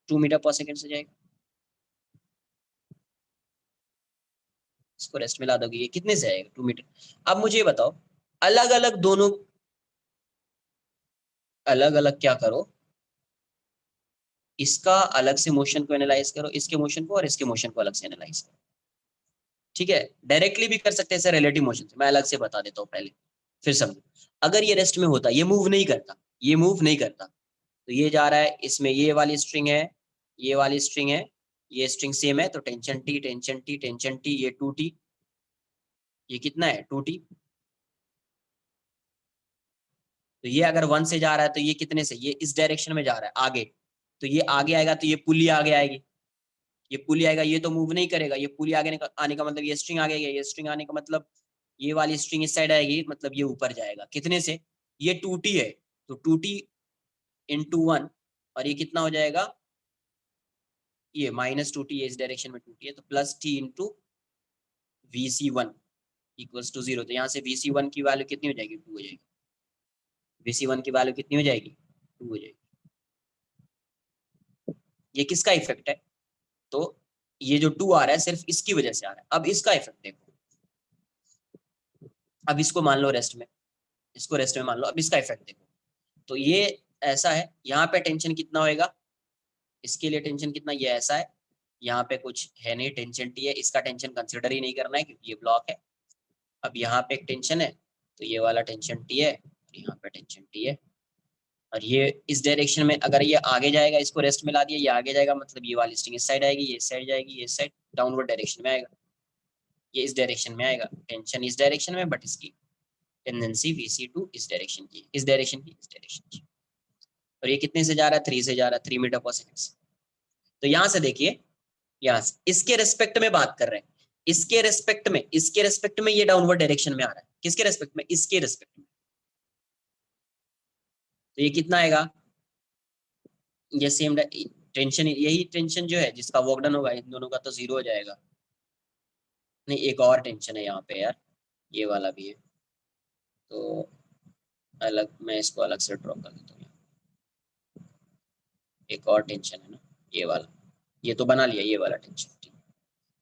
2 मीटर पर सेकेंड से जाएगा। इसको रेस्ट में ला दोगे, ये कितने से आएगा, 2 मीटर। अब मुझे ये बताओ, अलग अलग दोनों, अलग अलग क्या करो, इसका अलग से मोशन को एनालाइज करो, इसके मोशन को और इसके मोशन को अलग से एनालाइज करो, ठीक है। डायरेक्टली भी कर सकते हैं सर, रिलेटिव मोशन से, मैं अलग से बता देता हूँ पहले, फिर समझो। अगर ये रेस्ट में होता, ये मूव नहीं करता, ये मूव नहीं करता, तो ये जा रहा है, इसमें ये वाली स्ट्रिंग है, ये वाली स्ट्रिंग है, ये स्ट्रिंग सेम है, तो tension T tension T tension T, ये 2T, ये कितना है 2T। तो ये अगर 1 से जा रहा है तो ये कितने से, ये इस डायरेक्शन में जा रहा है आगे, तो ये आगे आएगा, तो ये पुली आगे आएगी, ये पुली आएगा, ये तो मूव नहीं करेगा, ये पुली आगे आने का मतलब ये स्ट्रिंग आगे गई, ये स्ट्रिंग आने का मतलब ये वाली स्ट्रिंग इस साइड आएगी, मतलब ये ऊपर जाएगा, कितने से, ये 2T है, तो 2T इंटू 1, और ये कितना हो जाएगा, ये -2T है, इस डायरेक्शन में 2T है, तो +T into VC1 equals to 0। तो यहाँ से VC1 की वैल्यू कितनी हो जाएगी, 2 हो जाएगी, VC1 की वैल्यू कितनी हो जाएगी, 2 हो जाएगी। ये किसका इफेक्ट है, तो ये जो 2 आ रहा है सिर्फ इसकी वजह से आ रहा है। अब इसका इफेक्ट देखो, अब इसको मान लो रेस्ट में, इसको रेस्ट में मान लो, अब इसका इफेक्ट देखो, तो ये ऐसा है, यहाँ पे टेंशन कितना होएगा, इसके लिए टेंशन कितना, ये ऐसा है, यहाँ पे कुछ है नहीं, टेंशन टी है, इसका टेंशन कंसिडर ही नहीं करना है क्योंकि ये ब्लॉक है। अब यहाँ पे एक टेंशन है, तो ये वाला टेंशन टी है, और यहाँ पे टेंशन टी है, और ये इस डायरेक्शन में अगर ये आगे जाएगा, इसको रेस्ट में ला दिया, ये आगे जाएगा, मतलब ये वाली स्ट्रिंग इस साइड आएगी, ये इस साइड जाएगी, ये इस साइड डाउनवर्ड डायरेक्शन में आएगा, ये इस डायरेक्शन में आएगा, टेंशन इस डायरेक्शन में, बट इसकी टेंडेंसी VC2 इस डायरेक्शन की, इस डायरेक्शन की, इस डायरेक्शन की, और ये कितने से जा रहा है, 3 से जा रहा है, 3 मीटर पर सेकेंड से। तो यहाँ से देखिए, यहाँ से इसके रेस्पेक्ट में बात कर रहे हैं, इसके रेस्पेक्ट में, इसके रेस्पेक्ट में ये डाउनवर्ड डायरेक्शन में आ रहा है, किसके रेस्पेक्ट में, इसके रेस्पेक्ट में, तो ये कितना आएगा, ये सेम टेंशन, यही टेंशन जो है जिसका वर्क डन होगा, इन दोनों का तो 0 हो जाएगा। नहीं, एक और टेंशन है यहाँ पे यार, ये वाला भी है, तो अलग, मैं इसको अलग से ड्रॉ कर देता हूँ, एक और टेंशन है ना, ये वाला, ये तो बना लिया, ये वाला टेंशन टी,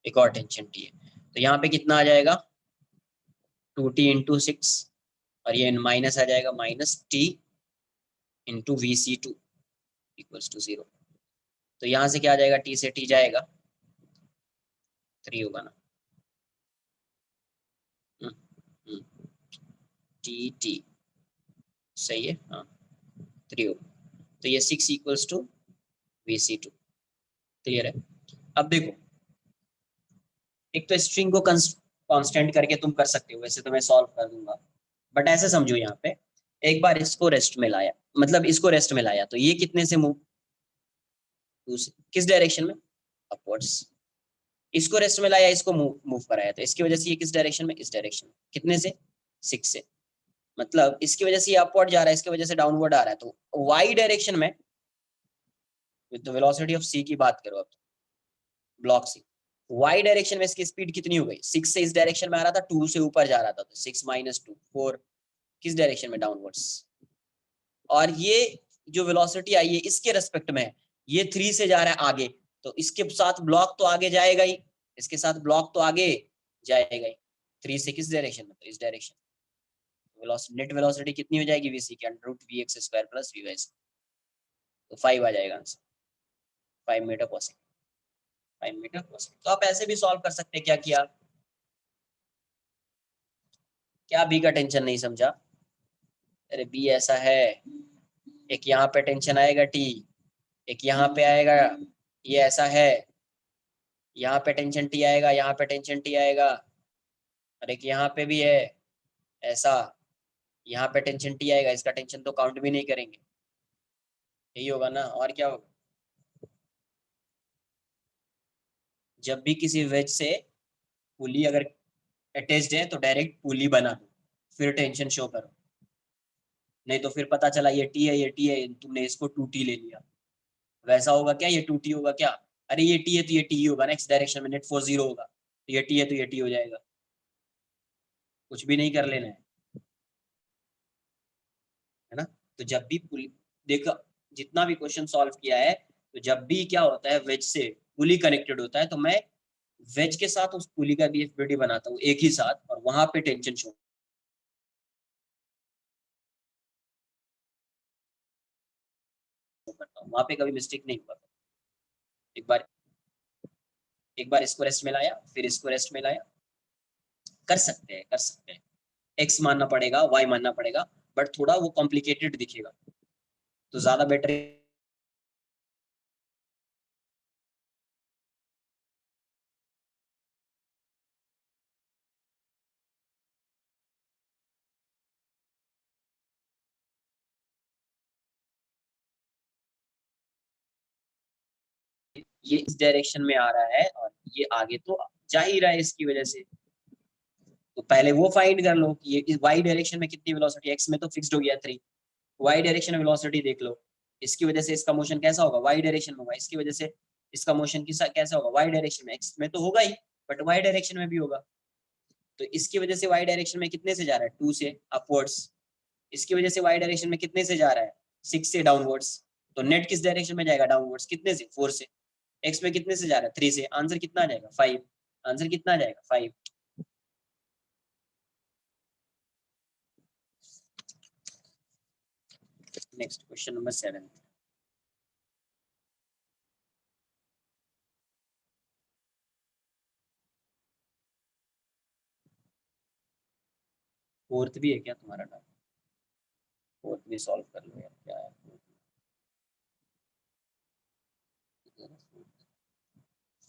एक और टेंशन टी है, तो यहाँ पे कितना आ जाएगा, 2T इंटू 6, और ये माइनस आ जाएगा, -T into VC2 equals to 0। तो यहाँ से क्या आ जाएगा, T से T जाएगा, 3 होगा ना, T सही है, हाँ 3 होगा, तो ये 6 इक्वल्स टू VC2, क्लियर है। अब देखो, एक तो स्ट्रिंग को कांस्टेंट करके तुम कर सकते हो, वैसे तो मैं सॉल्व कर दूंगा, बट ऐसे समझो, यहाँ पे एक बार इसको रेस्ट में लाया, मतलब इसको रेस्ट में लाया, तो ये कितने से मूव, किस डायरेक्शन में, अपवर्ड्स। इसको रेस्ट में लाया, इसको मूव कराया, तो इसकी वजह से ये किस डायरेक्शन में, इस डायरेक्शन में, कितने से, 6 से, मतलब इसकी वजह से ये अपवर्ड जा रहा है, इसकी वजह से डाउनवर्ड आ रहा है, तो वाई डायरेक्शन में विद द वेलोसिटी ऑफ सी की बात करो, अब ब्लॉक सी, वाई डायरेक्शन में इसकी स्पीड कितनी हो गई, 6 से इस डायरेक्शन में आ रहा था, 2 से ऊपर जा रहा था, तो 6 - 2 4, किस डायरेक्शन में, डाउनवर्ड्स। और ये जो वेलोसिटी आई है इसके रेस्पेक्ट में, ये 3 से जा रहा है आगे, तो इसके साथ ब्लॉक तो आगे जाएगा ही, इसके साथ ब्लॉक तो आगे जाएगा ही, 3 से किस डायरेक्शन में, तो इस डायरेक्शन। नेट वेलोसिटी कितनी हो जाएगी वीसी की, under root V X square plus V Y, तो 5 आ जाएगा आंसर, 5 मीटर पर सेकंड, 5 मीटर पर सेकंड। तो आप ऐसे भी सॉल्व कर सकते हैं। क्या किया, क्या बी का टेंशन नहीं समझा, अरे बी ऐसा है, एक यहाँ पे टेंशन आएगा टी, एक यहाँ पे आएगा, ये ऐसा है, यहाँ पे टेंशन टी आएगा, यहाँ पे टेंशन टी आएगा, और एक यहाँ पे भी है ऐसा, यहाँ पे टेंशन टी आएगा, इसका टेंशन तो काउंट भी नहीं करेंगे, यही होगा ना, और क्या होगा। जब भी किसी वेज से पुली अगर अटैच्ड है तो डायरेक्ट पुली बना दो, फिर टेंशन शो करो, नहीं तो फिर पता चला ये टी है, ये टी है, तुमने इसको टू टी ले लिया, वैसा होगा क्या, ये टू टी होगा क्या, अरे ये टी है तो ये टी होगा ना, एक्स डायरेक्शन में नेट फोर्स 0 होगा, तो ये टी है तो ये टी हो जाएगा, कुछ भी नहीं कर लेना है ना। तो जब भी पुली, देखो जितना भी क्वेश्चन सॉल्व किया है, तो जब भी क्या होता है वेज से पुली कनेक्टेड होता है, तो मैं वेज के साथ उस पुली का भी एफबीडी बनाता हूँ एक ही साथ, और वहां पे टेंशन शो करता हूँ, वहां पे कभी मिस्टेक नहीं हुआ। एक बार, एक बार इसको रेस्ट में लाया, फिर इसको रेस्ट में लाया, कर सकते हैं, कर सकते हैं, एक्स मानना पड़ेगा, वाई मानना पड़ेगा, बट थोड़ा वो कॉम्प्लिकेटेड दिखेगा, तो ज्यादा बेटर ये इस डायरेक्शन में आ रहा है, और ये आगे तो जा ही रहा है इसकी वजह से, तो पहले वो फाइंड कर लो कि ये इस वाई डायरेक्शन में कितनी वेलोसिटी, एक्स में तो फिक्स्ड हो गया 3, वाई डायरेक्शन में वेलोसिटी देख लो, इसकी वजह से इसका मोशन कैसा होगा, वाई डायरेक्शन में होगा, इसकी वजह से इसका मोशन कैसा होगा, वाई डायरेक्शन में, एक्स में तो होगा ही, बट वाई डायरेक्शन में भी होगा, तो इसकी वजह से वाई डायरेक्शन में कितने से जा रहा है, 2 से अपवर्ड्स, इसकी वजह से वाई डायरेक्शन में कितने से जा रहा है, 6 से डाउनवर्ड्स, तो नेट किस डायरेक्शन में जाएगा, डाउनवर्ड्स, कितने से, 4 से, एक्स में कितने से जा रहा है, 3 से, आंसर कितना आ जाएगा, 5, आंसर कितना आ जाएगा, 5। नेक्स्ट क्वेश्चन नंबर 7, फोर्थ भी है क्या तुम्हारा नाम, फोर्थ भी सॉल्व कर लो यार, क्या है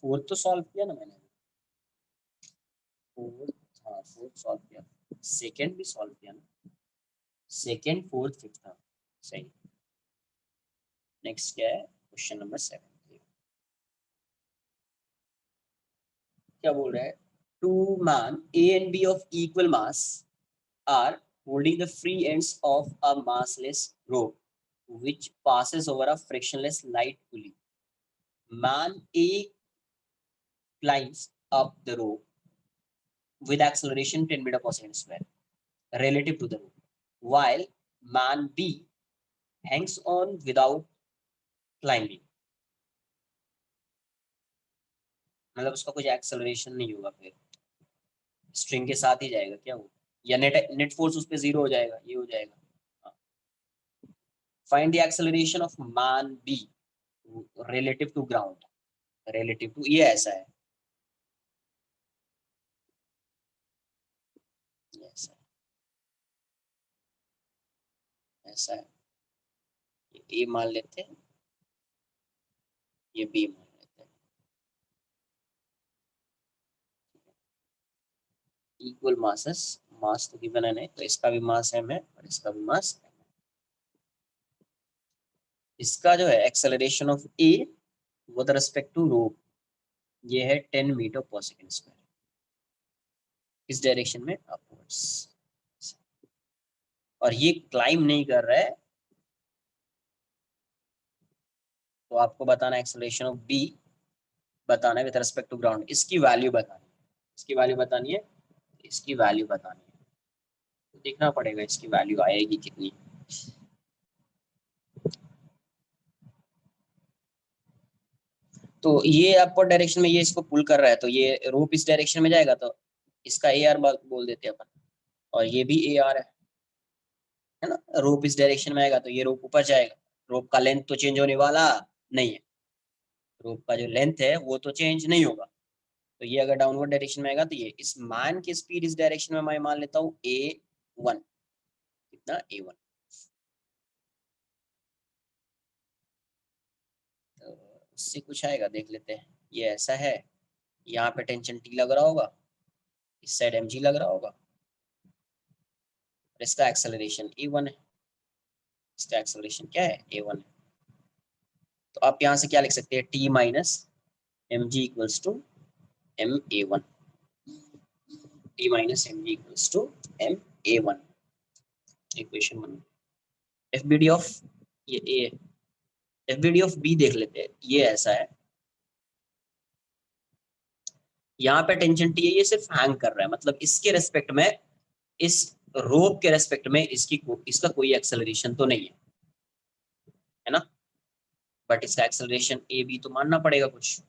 फोर्थ, तो सॉल्व किया ना मैंने, फोर्थ, हाँ फोर्थ सॉल्व किया, सेकंड भी सॉल्व किया ना, सेकंड फोर्थ फिफ्थ, हाँ सही। नेक्स्ट क्या है, क्वेश्चन नंबर 7, क्या बोल रहा है, two man A and B of equal mass are holding the free ends of a massless rope which passes over a frictionless light pulley. Man A climbs up the rope with acceleration 10 meter per second square relative to the rope, while man B hangs on without climbing. मतलब उसका कुछ acceleration नहीं होगा, फिर string के साथ ही जाएगा क्या वो, या नेट नेट फोर्स उस पर 0 हो जाएगा, ये हो जाएगा। Find the acceleration of man B relative to ground, relative to, ये ऐसा है, ऐसा ऐसा है, ये ए मान लेते हैं, ये बी मान लेते हैं, इक्वल मासेस, मास तो गिवन है नहीं, तो इसका भी मास है में और इसका भी मास है। इसका जो है acceleration of A with respect to rope, ये है 10 मीटर पर सेकंड स्क्वायर, इस डायरेक्शन में अपवर्ड्स, और ये क्लाइम नहीं कर रहा है, तो आपको बताना एक्सेलरेशन ऑफ बी बताना है विद रिस्पेक्ट टू ग्राउंड, इसकी वैल्यू बतानी है, इसकी वैल्यू बतानी है, इसकी वैल्यू बतानी है, तो देखना पड़ेगा इसकी वैल्यू आएगी कितनी। तो ये अपर डायरेक्शन में ये इसको पुल कर रहा है, तो ये रोप इस डायरेक्शन में जाएगा, तो इसका ए आर बोल देते हैं अपन, और ये भी ए आर है ना। रोप इस डायरेक्शन में आएगा तो ये रोप ऊपर जाएगा, रोप का लेंथ तो चेंज होने वाला नहीं है, रोप का जो लेंथ है वो तो चेंज नहीं होगा। तो ये अगर डाउनवर्ड डायरेक्शन में आएगा तो ये इस मैन की स्पीड इस डायरेक्शन में मैं मान लेता हूँ A1, कितना A1। तो उससे कुछ आएगा देख लेते हैं। ये ऐसा है, यहाँ पे टेंशन T लग रहा होगा, इस साइड mg लग रहा होगा, और इसका एक्सेलरेशन A1 है, इसका एक्सेलरेशन क्या है A1 है। तो आप यहाँ से क्या लिख सकते हैं, T minus mg equals to ma1, T minus mg equals to ma1, equation 1। FBD of ये ए, एफबीडी ऑफ बी देख लेते हैं। ये ऐसा है, यहाँ पे टेंशन टी है, ये सिर्फ हैंग कर रहा है, मतलब इसके रेस्पेक्ट में, इस रोप के रेस्पेक्ट में इसका कोई एक्सेलरेशन तो नहीं है ना, बट इसका एक्सेलरेशन ए बी तो मानना पड़ेगा कुछ।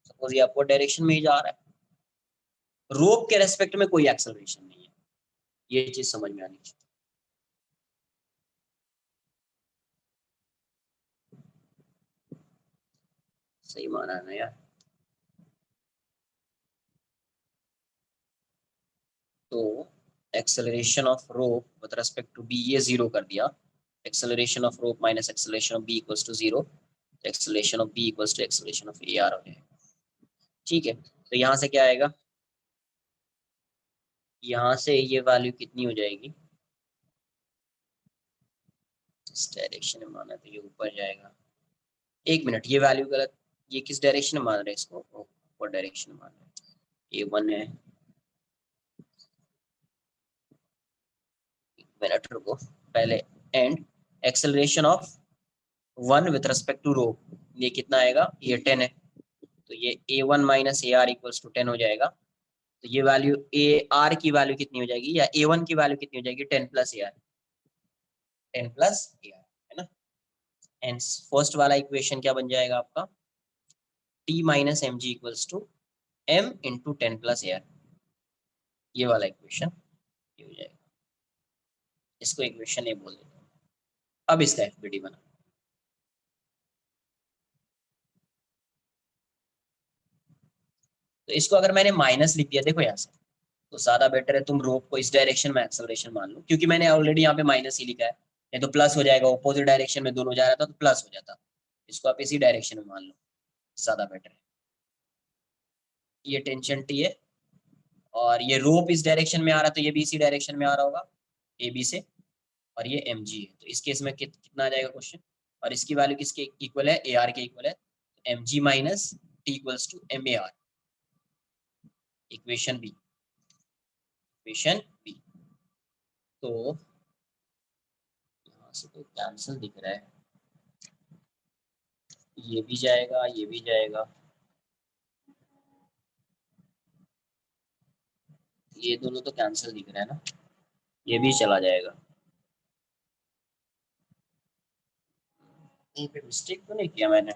सपोज ये अपवर्ड डायरेक्शन में ही जा रहा है, रोप के रेस्पेक्ट में कोई एक्सेलरेशन नहीं है, ये चीज समझ में आनी चाहिए। सही माना है ना यार। तो acceleration of rope with respect to B ये जीरो कर दिया, acceleration of rope minus acceleration of B equals to zero, acceleration of B equals to acceleration of A R हो जाएगा। ठीक है, तो यहाँ से क्या आएगा, यहाँ से ये वैल्यू कितनी हो जाएगी, इस डायरेक्शन में माना तो ये ऊपर जाएगा। एक मिनट, ये वैल्यू गलत, ये किस डायरेक्शन में मान रहे हैं इसको, ऊपर डायरेक्शन में मान रहे हैं, A1 है। एक मिनट रुको पहले, and acceleration of 1 with respect to rho, ये कितना आएगा, ये 10 है, तो ये A1 minus A R equals to 10 हो जाएगा। तो ये वैल्यू ए आर की वैल्यू कितनी हो जाएगी, या A1 की वैल्यू कितनी हो जाएगी, 10 plus A are, 10 plus A are, है ना। एंड फर्स्ट वाला इक्वेशन क्या बन जाएगा आपका, T minus M G equals to M into 10 plus A R, ये वाला इक्वेशन ये हो जाएगा, इसको इक्वेशन ए बोल देते हैं। अब इसका एफबीडी बना, तो इसको अगर मैंने माइनस लिख दिया देखो यहाँ से, तो ज्यादा बेटर है तुम रोप को इस डायरेक्शन में एक्सेलरेशन मान लो, क्योंकि मैंने ऑलरेडी यहाँ पे माइनस ही लिखा है, नहीं तो प्लस हो जाएगा, ऑपोजिट डायरेक्शन में दोनों जा रहा था तो प्लस हो जाता। इसको आप इसी डायरेक्शन में मान लो, ज्यादा बेटर है। ये टेंशन टी है, और ये रोप इस डायरेक्शन में आ रहा है तो ये भी इसी डायरेक्शन में आ रहा होगा ए बी से, और ये एम जी है, तो इस केस में कितना आ जाएगा क्वेश्चन, और इसकी वैल्यू किसके इक्वल है, ए आर के इक्वल है, M G minus T equals to M A R, equation B, equation B. तो यहाँ से तो कैंसिल दिख रहा है, ये भी जाएगा, ये भी जाएगा, ये दोनों तो कैंसिल दिख रहा है ना, ये भी चला जाएगा। कहीं पे मिस्टेक तो नहीं किया मैंने,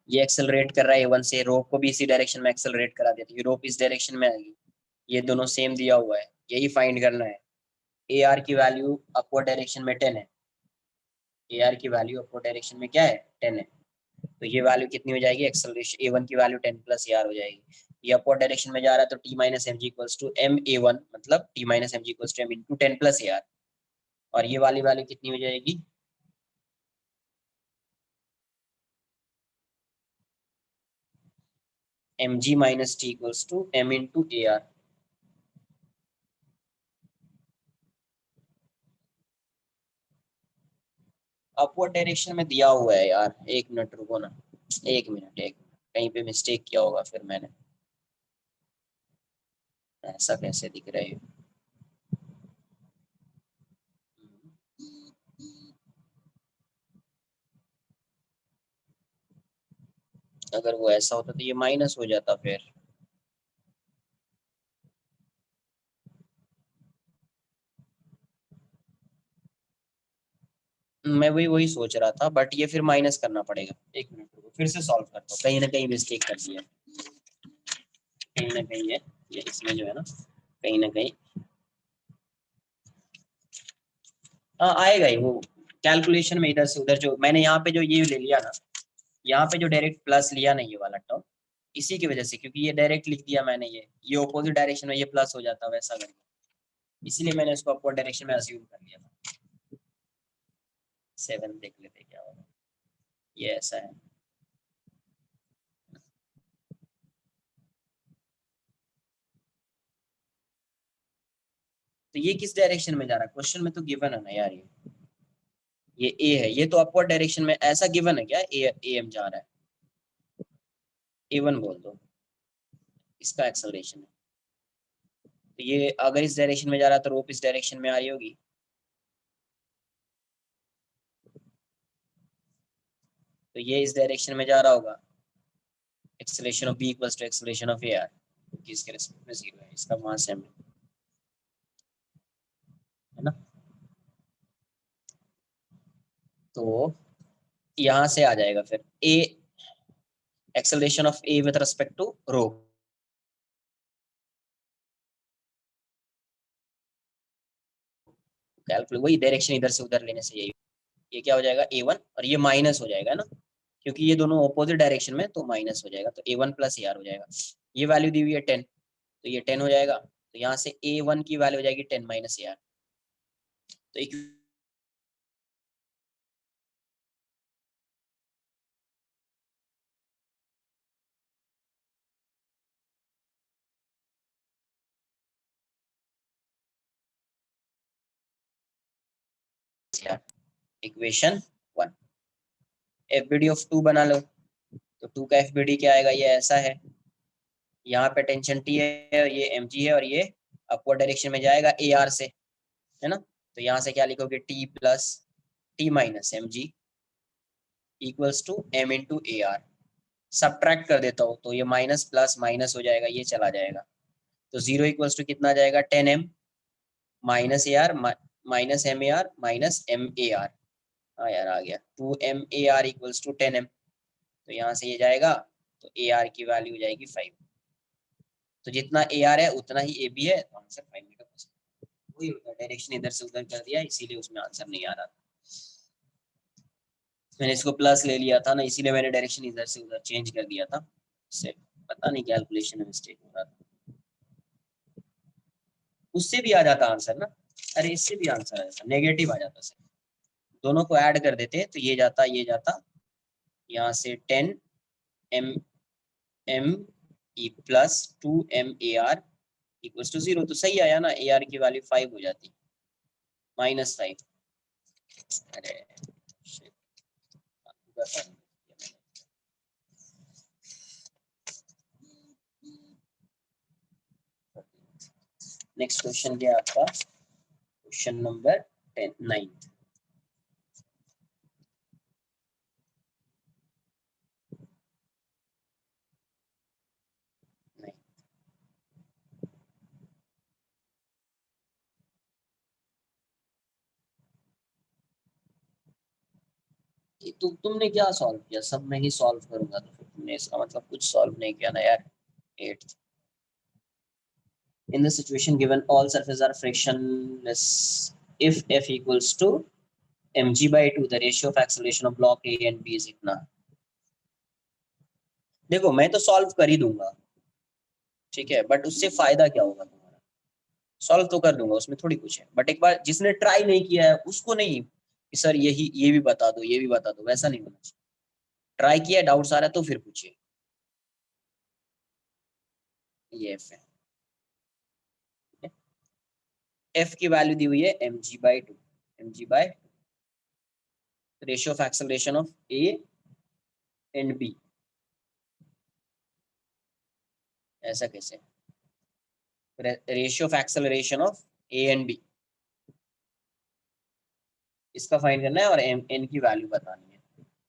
ये एक्सेलरेट कर रहा है A1 से, रोप को भी इसी डायरेक्शन में एक्सेलरेट करा दिया, तो ये रोप इस डायरेक्शन में आएगी, ये दोनों सेम दिया हुआ है, यही फाइंड करना है। ए आर की वैल्यू अपवर्ड डायरेक्शन में 10 है, ए आर की वैल्यू अपवर्ड डायरेक्शन में क्या है, 10 है, तो ये वैल्यू कितनी हो जाएगी, एक्सेलरेशन A1 की वैल्यू 10 प्लस ए आर हो जाएगी। ये अपवर्ड डायरेक्शन में जा रहा है तो T minus M G equals to M A1, मतलब T minus M G equals to M into 10 plus A R, और ये वाली वैल्यू कितनी हो जाएगी, M G minus T equals to M into A R. Upward direction में दिया हुआ है यार, एक मिनट रुको ना, एक मिनट, एक मिनट, कहीं पे मिस्टेक किया होगा फिर मैंने, ऐसा कैसे दिख रहा है। अगर वो ऐसा होता तो ये माइनस हो जाता फिर। मैं वही वही सोच रहा था, बट ये फिर माइनस करना पड़ेगा। एक मिनट रुको, फिर से सॉल्व करता हूँ, कहीं ना कहीं मिस्टेक कर दिया, कहीं ना कहीं है ये इसमें जो है ना, कहीं ना कहीं हाँ आएगा ही वो। कैलकुलेशन में इधर से उधर जो मैंने यहाँ पे जो ये ले लिया ना, यहाँ पे जो डायरेक्ट प्लस लिया ना ये वाला टर्म, इसी की वजह से, क्योंकि ये डायरेक्ट लिख दिया मैंने, ये ऑपोजिट डायरेक्शन में ये प्लस हो जाता वैसा करके, इसीलिए मैंने इसको अपवर्ड डायरेक्शन में अज्यूम कर लिया था। 7 देख लेते क्या होगा, ये ऐसा है। तो ये किस डायरेक्शन में जा रहा है, क्वेश्चन में तो गिवन है ना यार, ये ए है, ये तो अपवर्ड डायरेक्शन में ऐसा गिवन है क्या, ए एम जा रहा है, A1 बोल दो, इसका एक्सेलरेशन है। तो ये अगर इस डायरेक्शन में जा रहा है तो रोप इस डायरेक्शन में आ रही होगी, तो ये इस डायरेक्शन में जा रहा होगा। Acceleration of B equals to acceleration of A R, क्योंकि इसके रिस्पेक्ट में 0 है, इसका मास m है ना। तो यहाँ से आ जाएगा फिर A, acceleration of A with respect to rho, calculate वही डायरेक्शन इधर से उधर लेने से, ये क्या हो जाएगा A1, और ये माइनस हो जाएगा ना, क्योंकि ये दोनों ऑपोजिट डायरेक्शन में, तो माइनस हो जाएगा, तो A1 प्लस AR हो जाएगा। ये वैल्यू दी हुई है 10, तो ये 10 हो जाएगा, तो यहाँ से A1 की वैल्यू हो जाएगी 10 माइनस AR। तो एक इक्वेशन 1, FBD ऑफ 2 बना लो, तो 2 का FBD क्या आएगा, ये ऐसा है, यहाँ पे टेंशन T है, ये mg है, और ये अपवर्ड डायरेक्शन में जाएगा AR से, है ना। तो यहाँ से क्या लिखोगे, T plus T minus mg equals to m into AR। Subtract कर देता हूँ तो ये माइनस प्लस माइनस हो जाएगा, ये चला जाएगा, तो 0 इक्वल्स टू कितना आ जाएगा, 10m minus AR minus MAR minus MAR। हाँ यार आ गया, 2MAR इक्वल्स टू 10m, तो यहाँ से ये जाएगा, तो AR की वैल्यू हो जाएगी 5। तो जितना AR है उतना ही AB है, तो आंसर 5 का वही होता है, डायरेक्शन इधर से उधर कर दिया, इसीलिए उसमें आंसर नहीं आ रहा। मैंने इसको प्लस ले लिया था ना, इसीलिए मैंने डायरेक्शन इधर से उधर चेंज कर दिया था, उससे पता नहीं कैलकुलेशन में मिस्टेक हो रहा था। उससे भी आ जाता आंसर ना, अरे इससे भी आंसर आ जाता, नेगेटिव आ जाता सर, दोनों को ऐड कर देते तो ये जाता यहाँ से 10m E plus 2MAR equals to 0, तो सही आया ना, AR की वैल्यू 5 हो जाती, -5। अरे नेक्स्ट क्वेश्चन क्या है आपका, क्वेश्चन नंबर 9। तुमने क्या सॉल्व किया, सब मैं ही सॉल्व करूंगा, तो फिर तुमने इसका मतलब कुछ सॉल्व नहीं किया ना यार। 8, in the situation given all surfaces are frictionless if F equals to mg by 2, the ratio of acceleration of block A and B is इतना। देखो मैं तो सॉल्व कर ही दूंगा, ठीक है, बट उससे फायदा क्या होगा तुम्हारा, सॉल्व तो कर दूंगा, उसमें थोड़ी कुछ है, बट एक बार जिसने ट्राई नहीं किया है उसको नहीं कि सर यही ये भी बता दो, ये भी बता दो, वैसा नहीं होना चाहिए। ट्राई किया, डाउट्स आ रहा है तो फिर पूछिए। ये F है, F की वैल्यू दी हुई है mg by 2, mg by ratio of acceleration of A and B, ऐसा कैसे, ratio of acceleration of A and B, इसका फाइंड करना है और n की वैल्यू बतानी है,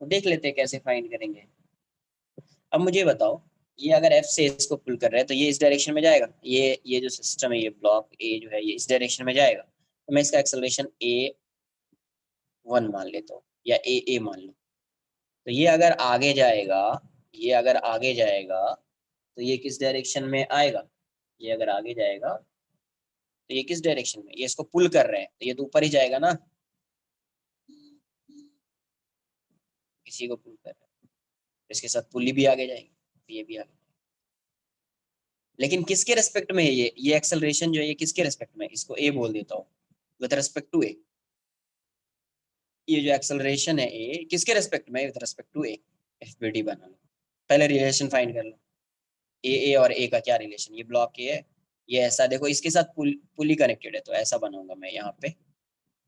तो देख लेते हैं कैसे फाइंड करेंगे। अब मुझे बताओ, ये अगर F से इसको पुल कर रहे हैं तो ये इस डायरेक्शन में जाएगा, ये जो सिस्टम है, ये ब्लॉक A जो है ये इस डायरेक्शन में जाएगा, तो मैं इसका एक्सेलरेशन A 1 मान लेता हूँ या ए मान लो। तो ये अगर आगे जाएगा, ये अगर आगे जाएगा तो ये किस डायरेक्शन में आएगा, ये अगर आगे जाएगा तो ये किस डायरेक्शन में, ये इसको पुल कर रहे हैं तो ये तो ऊपर ही जाएगा ना, किसी को पुल कर रहे हैं, इसके साथ पुली भी आगे जाएगी तो ये भी आगे। लेकिन किसके रेस्पेक्ट में है ये एक्सेलरेशन जो है ये किसके रेस्पेक्ट में, इसको ए बोल देता हूँ, विद रेस्पेक्ट टू ए। ये जो एक्सेलरेशन है ए किसके रेस्पेक्ट में, with respect to A. F B D बना लो, पहले रिलेशन फाइंड कर लो, ए और ए का क्या रिलेशन, ये ब्लॉक ए है, ये ऐसा देखो इसके साथ पुली कनेक्टेड है तो ऐसा बनाऊंगा मैं यहाँ पे,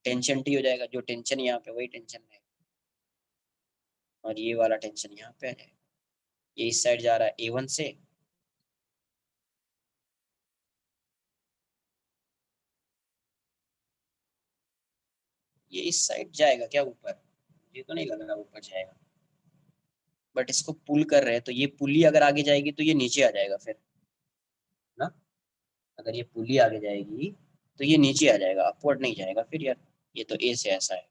टेंशन टी हो जाएगा, जो टेंशन यहाँ पे वही टेंशन है, और ये वाला टेंशन यहाँ पे आ जाएगा, ये इस साइड जा रहा है A1 से, ये इस साइड जाएगा क्या ऊपर, ये तो नहीं लग रहा ऊपर जाएगा, बट इसको पुल कर रहे हैं तो ये पुली अगर आगे जाएगी तो ये नीचे आ जाएगा फिर ना, अगर ये पुली आगे जाएगी तो ये नीचे आ जाएगा, अपवर्ड नहीं जाएगा फिर यार, ये तो ए से ऐसा है,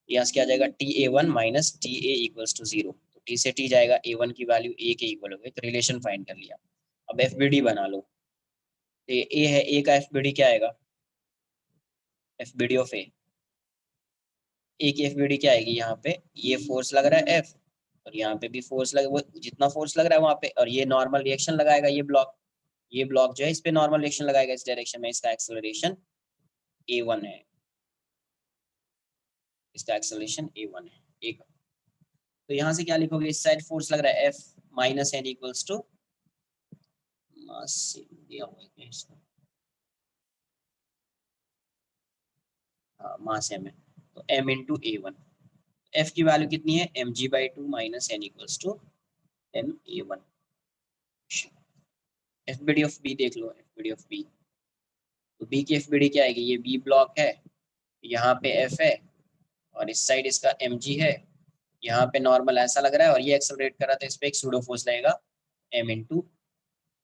यहाँ से क्या आ जाएगा TA1 minus TA equals to 0, तो टी से टी जाएगा, A1 की वैल्यू ए के इक्वल हो गई, तो रिलेशन फाइंड कर लिया। अब एफ बी डी बना लो, तो ये ए है, ए का एफ बी डी क्या आएगा, एफ बी डी ऑफ ए की एफ बी डी क्या आएगी, यहाँ पे ये फोर्स लग रहा है एफ, और यहाँ पे भी फोर्स लगे, वो जितना फोर्स लग रहा है वहां पे, और ये नॉर्मल रिएक्शन लगाएगा ये ब्लॉक जो है इस पे नॉर्मल रिएक्शन लगाएगा इस डायरेक्शन में, इसका एक्सेलरेशन A1 है, इसका एक्सेलरेशन A1 है एक। तो यहाँ से क्या लिखोगे, इस साइड फोर्स लग रहा है F minus N equals to mass दिया हुआ है क्या इसका, हाँ मास m है, तो m इंटू A1, F की वैल्यू कितनी है mg/2 minus N equals to ma1। F B D of B देख लो, F B D of B, तो बी की एफ बी डी क्या आएगी, ये बी ब्लॉक है, यहाँ पे एफ है, और इस साइड इसका एम जी है, यहाँ पे नॉर्मल ऐसा लग रहा है और ये एक्सेलरेट कर रहा था, इस पे एक सूडो फोर्स लगेगा m इंटू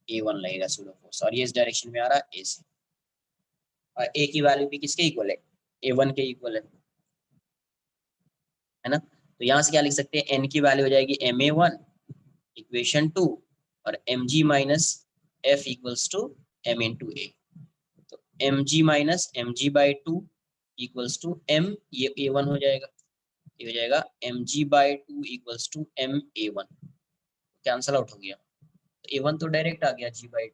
A1 लगेगा सूडो फोर्स, और ये इस डायरेक्शन में आ रहा है A से, और A की वैल्यू भी किसके इक्वल है, A1 के इक्वल है ना। तो यहाँ से क्या लिख सकते हैं, n की वैल्यू हो जाएगी ma1 इक्वेशन 2, और mg minus f equals to m into a, तो mg minus mg/2 equals to m, ये a1 हो जाएगा, ये हो जाएगा mg/2 equals to ma1, cancel out हो गया, तो a1 तो डायरेक्ट आ गया g/2,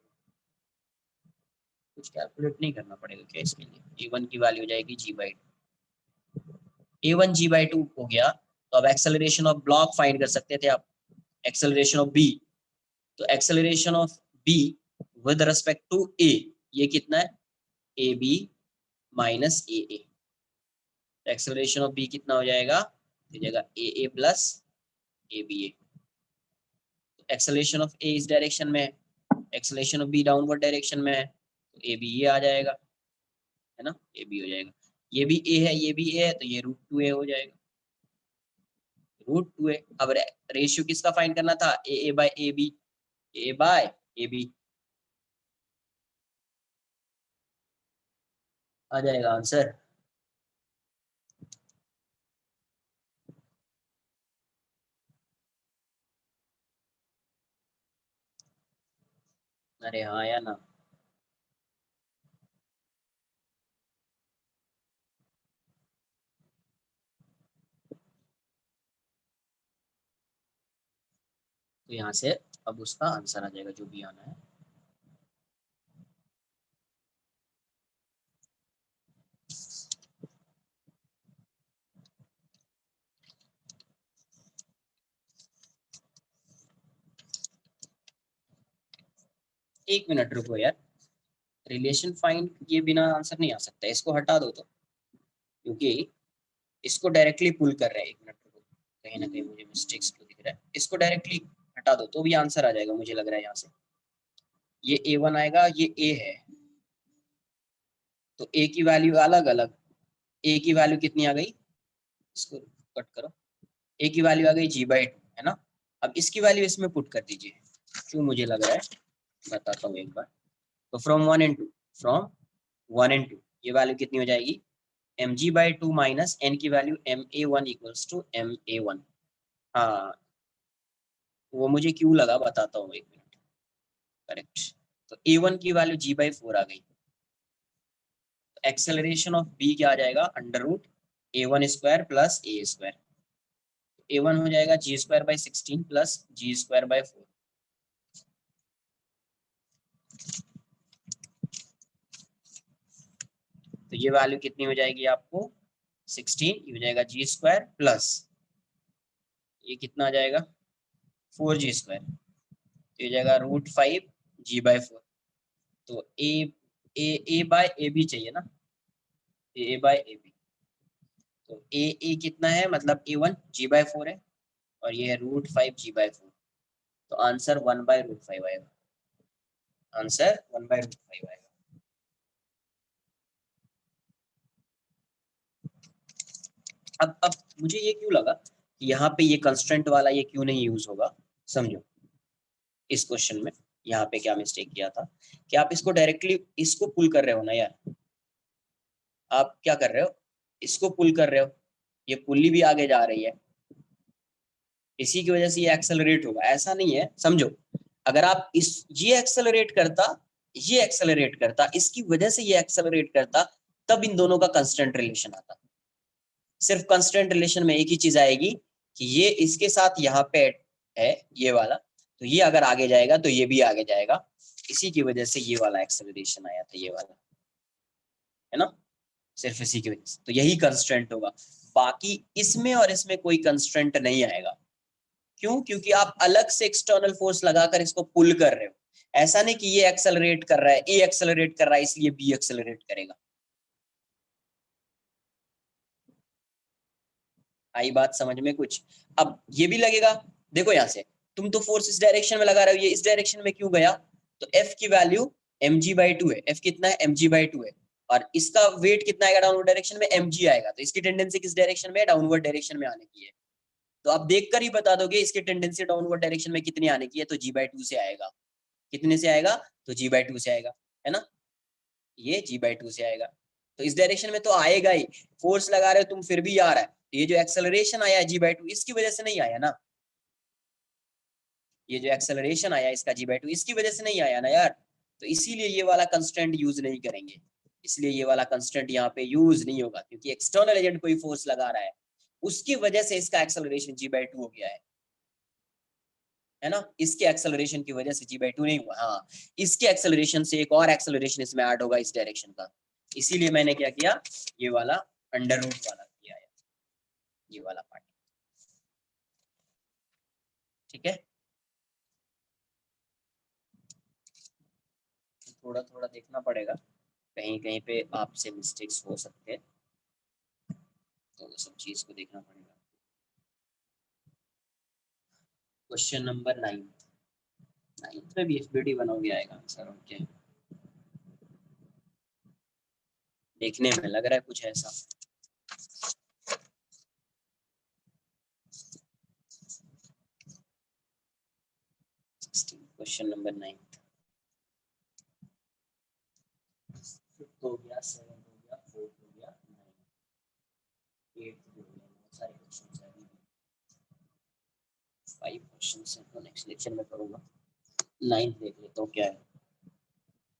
कुछ कैलकुलेट नहीं करना पड़ेगा क्या इसके लिए, a1 की वैल्यू हो जाएगी g/2, a1 g/2 हो गया। तो अब एक्सेलरेशन ऑफ ब्लॉक फाइंड कर सकते थे आप, एक्सेलरेशन ऑफ बी, तो acceleration of B with respect to A, ये कितना है A B minus A A, acceleration of B कितना हो जाएगा, A A plus A B A, acceleration of A इस डायरेक्शन में है, acceleration of B downward direction में है, तो ए बी ए आ जाएगा, है ना, ए बी हो जाएगा, ये भी ए है ये भी ए है, तो ये √2a हो जाएगा, √2a। अब रेशियो किसका फाइंड करना था, A by A B, A by A B आ जाएगा आंसर। अरे हाँ या ना, तो यहाँ से अब उसका आंसर आ जाएगा जो भी आना है। एक मिनट रुको यार, रिलेशन फाइंड ये बिना आंसर नहीं आ सकता, इसको हटा दो तो, क्योंकि इसको डायरेक्टली पुल कर रहे हैं, एक मिनट रुको, कहीं ना कहीं मुझे मिस्टेक्स तो दिख रहा है, इसको डायरेक्टली हटा दो तो भी आंसर आ जाएगा मुझे लग रहा है यहाँ से, ये A1 आएगा, ये A है, तो A की वैल्यू अलग अलग, A की वैल्यू कितनी आ गई, इसको कट करो, A की वैल्यू आ गई g/2, है ना। अब इसकी वैल्यू इसमें पुट कर दीजिए, क्यों मुझे लग रहा है बताता हूँ एक बार, तो फ्रॉम 1 and 2, फ्रॉम 1 and 2 ये वैल्यू कितनी हो जाएगी, mg/2 माइनस n की value ma1 equals to ma1। हाँ वो मुझे क्यों लगा बताता हूँ, एक मिनट। करेक्ट, तो a1 की वैल्यू g/4 आ गई। एक्सेलरेशन ऑफ b क्या आ जाएगा, under root a1 square plus a square. a1 हो जाएगा g²/16 प्लस g²/4। तो ये वैल्यू कितनी हो जाएगी आपको 16, ये हो जाएगा g² प्लस ये कितना आ जाएगा 4g², तो ये जाएगा √5 g/4। तो a/ab चाहिए ना, a/ab। तो a कितना है, मतलब a1 g/4 है और ये है √5 g/4। तो आंसर 1/√5 आएगा, आंसर 1/√5 आएगा। अब मुझे ये क्यों लगा कि यहाँ पे ये कंस्ट्रेंट वाला ये क्यों नहीं यूज होगा, समझो इस क्वेश्चन में यहाँ पे क्या मिस्टेक किया था कि आप इसको डायरेक्टली इसको पुल कर रहे हो ना यार, आप क्या कर रहे हो, इसको पुल कर रहे हो, ये पुल्ली भी आगे जा रही है, इसी की वजह से ये एक्सेलरेट होगा, ऐसा नहीं है, समझो। अगर आप इस ये एक्सेलरेट करता, ये एक्सेलरेट करता, इसकी वजह से ये एक्सेलरेट करता, तब इन दोनों का कंस्टेंट रिलेशन आता। सिर्फ कंस्टेंट रिलेशन में एक ही चीज आएगी कि ये इसके साथ यहाँ पे है ये वाला, तो ये अगर आगे जाएगा तो ये भी आगे जाएगा, इसी की वजह से ये वाला एक्सेलरेशन आया था, ये वाला, है ना, सिर्फ इसी की वजह से। तो यही कंस्ट्रेंट होगा, बाकी इसमें और इसमें कोई कंस्ट्रेंट नहीं आएगा। क्यों, क्योंकि आप अलग से एक्सटर्नल फोर्स लगाकर इसको पुल कर रहे हो। ऐसा नहीं कि ये एक्सेलरेट कर रहा है, ए एक्सेलरेट कर रहा है इसलिए बी एक्सेलरेट करेगा। आई बात समझ में कुछ। अब ये भी लगेगा, देखो यहाँ से तुम तो फोर्स इस डायरेक्शन में लगा रहे हो, ये इस डायरेक्शन में क्यों गया, तो एफ की वैल्यू mg/2 है, एफ कितना है mg/2 है, और इसका वेट कितना आएगा डाउनवर्ड डायरेक्शन में, mg आएगा, तो इसकी टेंडेंसी किस डायरेक्शन में है, डाउनवर्ड डायरेक्शन में आने की है। तो आप देखकर ही बता दोगे इसकी टेंडेंसी डाउनवर्ड डायरेक्शन में कितनी आने की है, तो g/2 से आएगा। कितने से आएगा, तो g/2 से आएगा, है ना, ये g/2 से आएगा। तो इस डायरेक्शन में तो आएगा ही, फोर्स लगा रहे हो तुम फिर भी आ रहा है, ये जो एक्सेलरेशन आया g/2 इसकी वजह से नहीं आया ना, ये जो एक्सेलरेशन आया इसका g/2 इसकी वजह से नहीं आया ना यार। तो इसीलिए ये वाला कंस्टेंट यूज नहीं करेंगे, इसलिए ये वाला कंस्टेंट यहाँ पे यूज नहीं होगा, क्योंकि एक्सटर्नल एजेंट कोई फोर्स लगा रहा है, उसकी वजह से इसका एक्सेलरेशन g/2 हो गया है ना, इसके एक्सेलरेशन की वजह से g/2 नहीं हुआ। हाँ, इसके एक्सेलरेशन से एक और एक्सेलरेशन इसमें ऐड होगा इस डायरेक्शन का, इसीलिए मैंने क्या किया, ये वाला अंडर रूट वाला किया है, ये वाला पार्ट, ठीक है। थोड़ा थोड़ा देखना पड़ेगा, कहीं कहीं पे आपसे मिस्टेक्स हो सकते हैं, तो सब चीज को देखना पड़ेगा। क्वेश्चन नंबर 9, 9 में भी एफबीडी बनोगे आएगा आंसर, ओके। देखने में लग रहा है कुछ ऐसा। क्वेश्चन नंबर 9 हो गया, 7 हो गया, 4 हो गया, 9 8 हो गया, बहुत सारे क्वेश्चन है, 5 क्वेश्चन है, तो नेक्स्ट लेक्चर में करूंगा। 9 देख लेता हूँ क्या है।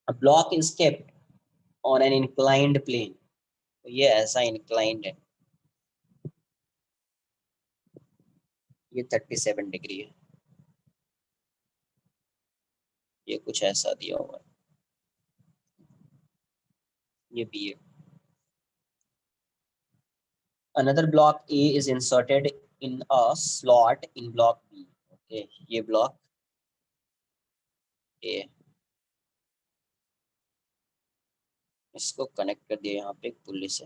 A block is kept on an inclined plane, तो ये ऐसा inclined है, ये 37 डिग्री है, ये कुछ ऐसा दिया हुआ है, ये भी है। Another block A is inserted in a slot in block B, okay, ये block A, इसको कनेक्ट कर दिया यहाँ पे एक पुल्ली से,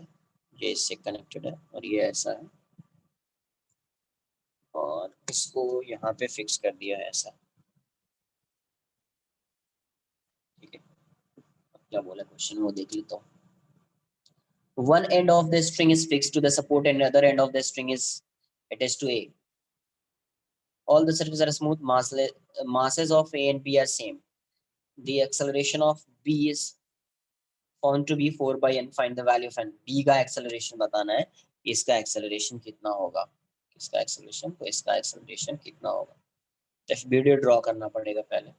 ये इससे कनेक्टेड है और ये ऐसा है, और इसको यहाँ पे फिक्स कर दिया है ऐसा, ठीक है। अब क्या बोला क्वेश्चन वो देख लेता हूँ। One end of the string is fixed to the support and the other end of the string is attached to A. All the surfaces are smooth, masses of A and B are same. The acceleration of B is found to be 4/n, find the value of n। b का acceleration बताना है, इसका acceleration कितना होगा, इसका acceleration, तो इसका acceleration कितना होगा। तो वीडियो ड्रॉ करना पड़ेगा पहले।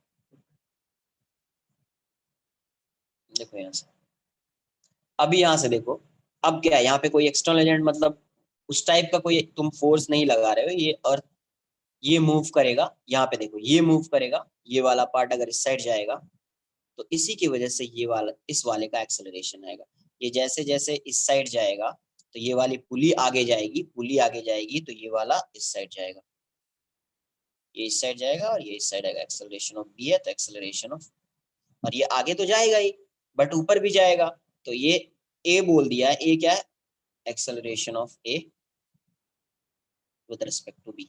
देखो यहाँ से, अभी यहाँ से देखो, अब क्या है, यहाँ पे कोई एक्सटर्नल एजेंट मतलब उस टाइप का कोई तुम फोर्स नहीं लगा रहे हो, ये अर्थ ये मूव करेगा, यहाँ पे देखो ये मूव करेगा, ये वाला पार्ट अगर इस साइड जाएगा तो इसी की वजह से ये वाला, इस वाले का एक्सेलरेशन आएगा। ये जैसे जैसे इस साइड जाएगा तो ये वाली पुली आगे जाएगी, पुली आगे जाएगी तो ये वाला इस साइड जाएगा, ये इस साइड जाएगा और ये इस साइड आएगा। एक्सेलरेशन ऑफ बी है तो एक्सेलरेशन ऑफ, और ये आगे तो जाएगा ही बट ऊपर भी जाएगा, तो ये ए बोल दिया है, ए क्या है, acceleration of A with respect to B,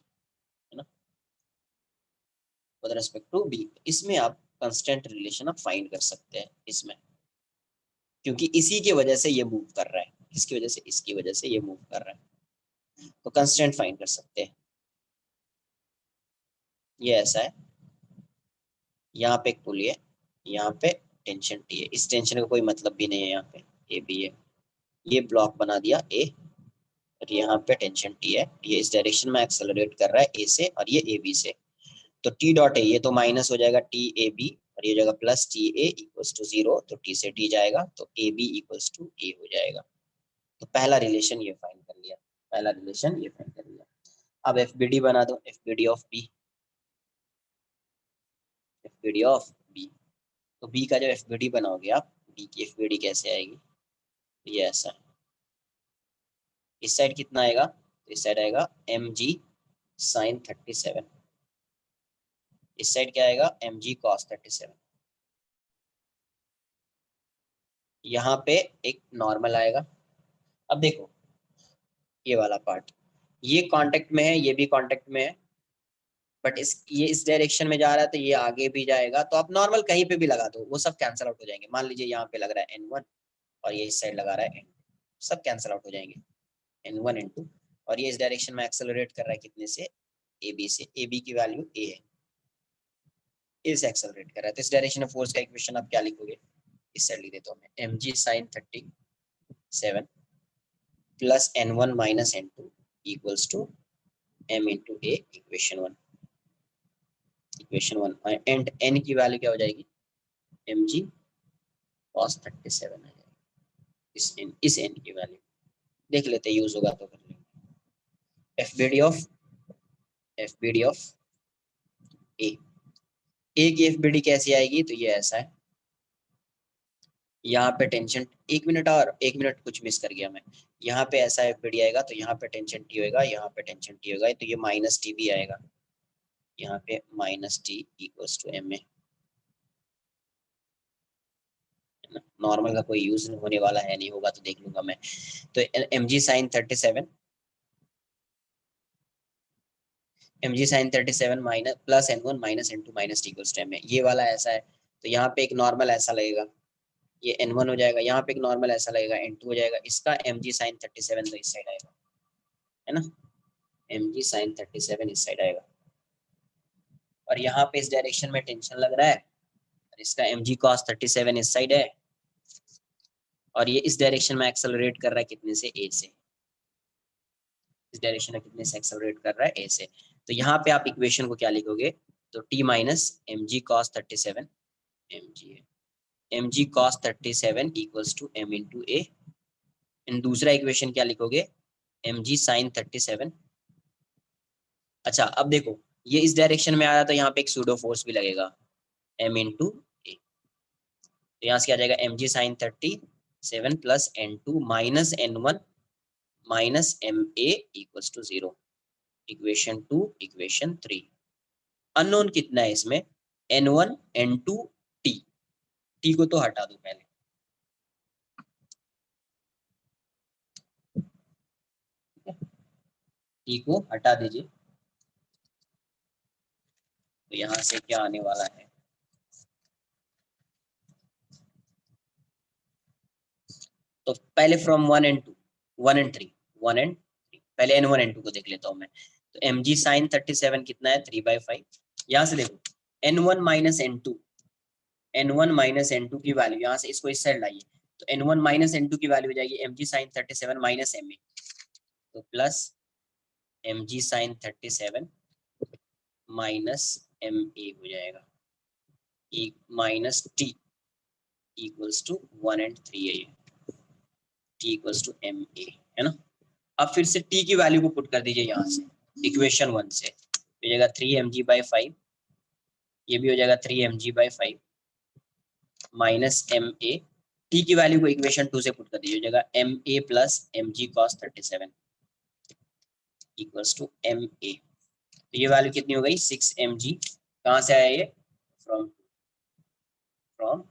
है ना, विद रिस्पेक्ट टू बी। इसमें आप कांस्टेंट रिलेशन आप फाइंड कर सकते हैं इसमें, क्योंकि इसी की वजह से ये मूव कर रहा है, इसकी वजह से, इसकी वजह से ये मूव कर रहा है, तो कांस्टेंट फाइंड कर सकते हैं। ये ऐसा है, यहाँ पे एक पुली है, यहाँ पे टेंशन टी है, इस टेंशन का कोई मतलब भी नहीं है, यहाँ पे ए बी है, ये ब्लॉक बना दिया ए, और यहाँ पे टेंशन टी है, ये इस डायरेक्शन में एक्सेलरेट कर रहा है ए से, और ये ए बी से, तो टी डॉट ए ये तो माइनस हो जाएगा टी ए बी, और ये जगह plus T A equals to 0, तो टी से टी जाएगा तो A B equals to A हो जाएगा। तो पहला रिलेशन ये फाइंड कर लिया, पहला रिलेशन ये फाइंड कर लिया। अब एफ बी डी बना दो, F B D of B, F B D of B, तो बी का जब एफ बी डी बनाओगे आप, बी की एफ बी डी कैसे आएगी, ये ऐसा, इस साइड कितना आएगा, तो इस साइड आएगा एम जी साइन 37, इस साइड क्या आएगा, एम जी कॉस 37, यहाँ पे एक नॉर्मल आएगा। अब देखो ये वाला पार्ट, ये कांटेक्ट में है, ये भी कांटेक्ट में है, बट ये इस डायरेक्शन में जा रहा है तो ये आगे भी जाएगा, तो आप नॉर्मल कहीं पे भी लगा दो वो सब कैंसिल आउट हो जाएंगे। मान लीजिए यहाँ पे लग रहा है n1 और ये इस साइड लगा रहा है n2, सब कैंसिल आउट हो जाएंगे, n1 n2, और ये इस डायरेक्शन में एक्सेलरेट कर रहा है कितने से, ab से, ab की वैल्यू a है, a से एक्सेलरेट कर रहा है, तो इस डायरेक्शन में फोर्स का इक्वेशन आप क्या लिखोगे, इस साइड लिख देता हूँ मैं, mg sin 37 plus n1 minus n2 equals to m into a, equation one, and n की वैल्यू क्या हो जाएगी, mg cos 37 आ जाएगी, इस n की वैल्यू देख लेते हैं, यूज होगा तो कर लेंगे। एफ बी डी ऑफ ए की एफ बी डी कैसी आएगी, तो ये ऐसा है, यहाँ पे टेंशन, एक मिनट और, एक मिनट कुछ मिस कर गया मैं, यहाँ पे ऐसा एफ बी डी आएगा तो यहाँ पे टेंशन टी होगा, यहाँ पे टेंशन टी होगा, तो ये माइनस टी भी आएगा, यहाँ पे minus T equals to M A, normal का कोई यूज होने वाला है नहीं, होगा तो देख लूंगा मैं। तो mg sin 37, mg sin 37 minus plus n1 minus n2 minus t equals to m, ये वाला ऐसा है, तो यहाँ पे एक नॉर्मल ऐसा लगेगा, ये n1 हो जाएगा, यहाँ पे एक नॉर्मल ऐसा लगेगा, n2 हो जाएगा, इसका mg sin 37 तो इस साइड आएगा, है ना, mg sin 37 इस साइड आएगा, और यहाँ पे इस डायरेक्शन में टेंशन लग रहा है, इसका mg cos 37 इस साइड है, और ये इस डायरेक्शन में एक्सेलरेट कर रहा है कितने से, a से, इस डायरेक्शन में कितने से एक्सेलरेट कर रहा है, a से, तो यहाँ पे आप इक्वेशन को क्या लिखोगे, तो t minus mg cos 37, mg cos 37 equals to m into a, इन दूसरा इक्वेशन क्या लिखोगे, mg sin 37। अच्छा अब देखो ये इस डायरेक्शन में आ रहा, तो यहाँ पे एक सूडो फोर्स भी लगेगा, m इंटू a, तो यहाँ से क्या जाएगा, mg sin 37 plus n2 minus n1 minus M A equals to 0, equation 2, equation 3। Unknown कितना है इसमें, n1 n2 t, t को तो हटा दो पहले, t को हटा दीजिए, तो यहां से क्या आने वाला है, तो पहले फ्रॉम 1 and 2, 1 and 3, 1 and 3, पहले n1 n2 को देख लेता हूं मैं, तो mg sin 37 कितना है, 3/5, यहां से देखो n1 minus n2, n1 minus n2 की वैल्यू, यहाँ से इसको इस साइड लाइए, तो n1 माइनस n2 की वैल्यू हो जाएगी mg sin 37 माइनस ma, तो plus mg sin 37 minus ma हो जाएगा, minus t equals to 1 and 3 है, t इक्वल्स टू ma, है ना। अब फिर से t की वैल्यू को पुट कर दीजिए यहाँ से इक्वेशन 1 से, हो जाएगा 3mg/5, ये भी हो जाएगा 3mg/5 माइनस ma, t की वैल्यू को इक्वेशन 2 से पुट कर दीजिए, हो जाएगा ma plus mg cos 37 equals to ma, तो ये वैल्यू कितनी हो गई 6 mg, कहाँ से आया ये फ्रॉम 2,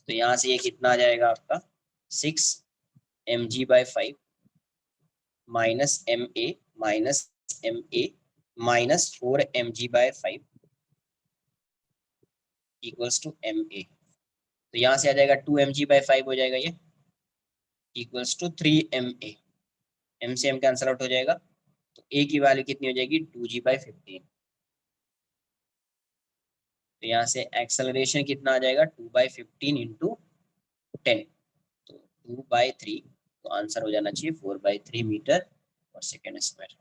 तो यहाँ से ये कितना आ जाएगा आपका 6 mg/5 minus ma minus ma minus 4 mg/5 equals to ma, तो यहाँ से आ जाएगा 2 mg/5 हो जाएगा ये इक्वल्स टू 3 ma, m से m कैंसल आउट हो जाएगा, तो a की वैल्यू कितनी हो जाएगी 2g/15, तो यहाँ से एक्सेलरेशन कितना आ जाएगा 2/15 इंटू 10, तो 2/3, तो आंसर हो जाना चाहिए 4/3 मीटर और सेकेंड स्क्वायर।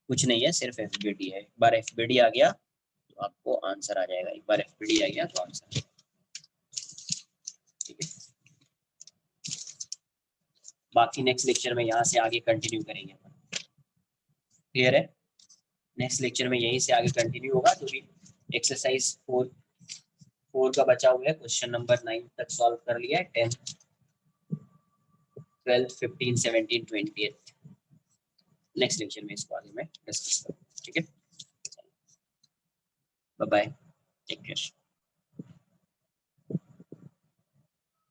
कुछ नहीं है, सिर्फ FBD है, एक बार FBD आ गया तो आपको आंसर आ जाएगा, एक बार FBD आ गया तो आंसर, ठीक है। बाकी नेक्स्ट लेक्चर में यहाँ से आगे कंटिन्यू करेंगे, क्लियर है। नेक्स्ट लेक्चर में यहीं से आगे कंटिन्यू होगा, जो भी एक्सरसाइज 4 का बचा हुआ है, क्वेश्चन नंबर 9 तक सॉल्व कर लिया है, 10th 12th 15 17 20th next lecture में इसको आगे में डिस्कस करूँगा, ठीक है। Bye bye, take care.